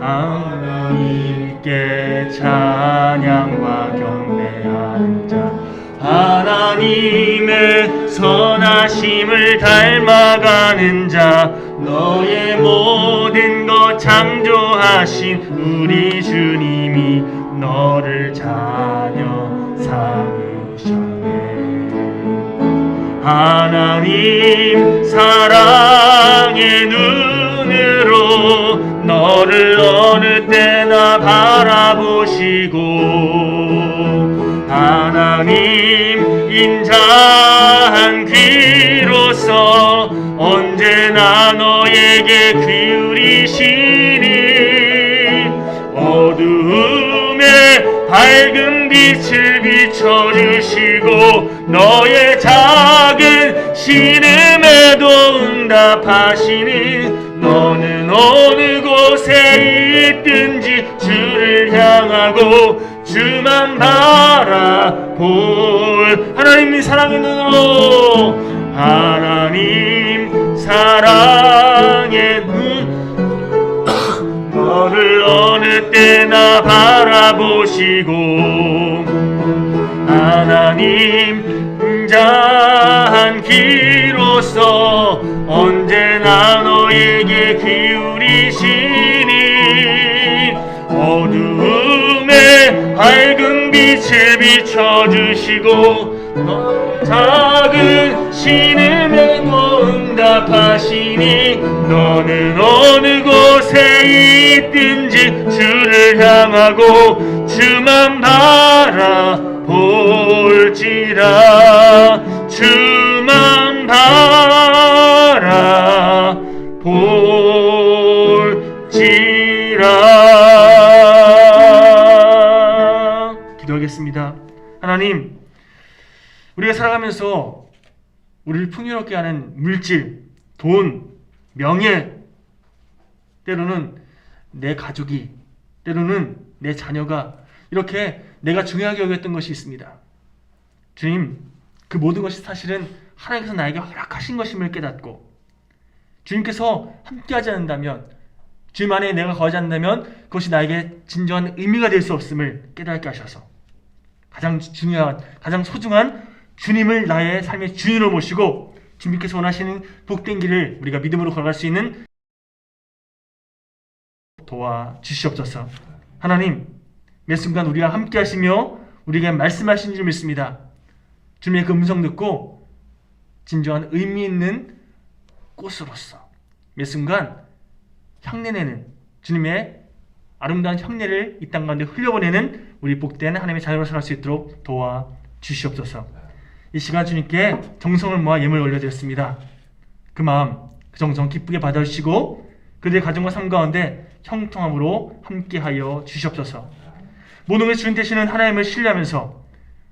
하나님께 찬양과 경배하는 자, 하나님의 선하심을 닮아가는 자, 너의 모든 것 창조하신 우리 주님이 너를 자녀 삼으셨네. 하나님 사랑의 눈으로 너를 어느 때나 바라보시고 하나님 인자한 귀로서 언제나 너에게 기울이시니 어두움에 밝은 빛을 비춰주시고 너의 작은 신음에도 응답하시니 너는 어느 곳에 있든지 주를 향하고 주만 바라볼 하나님의 사랑의 눈으로 하나님 사랑의 눈 너를 어느 때나 바라보시고 하나님 인자한 귀로서 언제나 너에게 기울이시니 어두움에 밝은 빛을 비춰주시고 작은 신음에도 응답하시니 너는 어느 곳에 있든지 주를 향하고 주만 바라볼지라 주만 바라볼지라. 기도하겠습니다. 하나님, 우리가 살아가면서 우리를 풍요롭게 하는 물질, 돈, 명예, 때로는 내 가족이, 때로는 내 자녀가 이렇게 내가 중요하게 여겼던 것이 있습니다. 주님, 그 모든 것이 사실은 하나님께서 나에게 허락하신 것임을 깨닫고 주님께서 함께하지 않는다면, 주님 안에 내가 거하지 않는다면 그것이 나에게 진정한 의미가 될 수 없음을 깨닫게 하셔서 가장 중요한, 가장 소중한 주님을 나의 삶의 주인으로 모시고 주님께서 원하시는 복된 길을 우리가 믿음으로 걸어갈 수 있는 도와주시옵소서. 하나님, 매 순간 우리와 함께 하시며 우리에게 말씀하신 줄 믿습니다. 주님의 그 음성 듣고 진정한 의미 있는 꽃으로서 매 순간 향내내는 주님의 아름다운 향내를 이 땅 가운데 흘려보내는 우리 복된 하나님의 자녀로 살아갈 수 있도록 도와주시옵소서. 이 시간 주님께 정성을 모아 예물 올려드렸습니다. 그 마음, 그 정성 기쁘게 받아주시고 그들의 가정과 삶 가운데 형통함으로 함께하여 주시옵소서. 모든 것이 주님 되시는 하나님을 신뢰하면서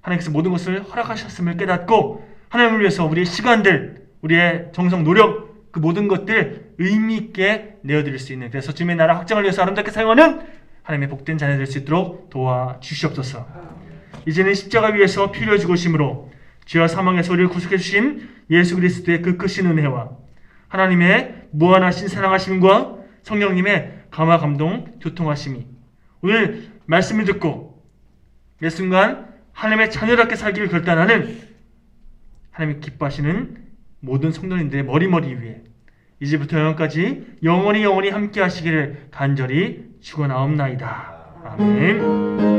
하나님께서 모든 것을 허락하셨음을 깨닫고 하나님을 위해서 우리의 시간들, 우리의 정성, 노력, 그 모든 것들 의미 있게 내어드릴 수 있는, 그래서 주님의 나라 확장을 위해서 아름답게 사용하는 하나님의 복된 자녀 될 수 있도록 도와주시옵소서. 이제는 십자가 위에서 피 흘려 죽으심으로 죄와 사망에서 우리를 구속해 주신 예수 그리스도의 그 크신 은혜와 하나님의 무한하신 사랑하심과 성령님의 감화 감동 교통하심이 오늘 말씀을 듣고 매 순간 하나님의 자녀답게 살기를 결단하는 하나님이 기뻐하시는 모든 성도님들의 머리머리 위에 이제부터 영원까지 영원히 함께 하시기를 간절히 축원하옵나이다. 아멘.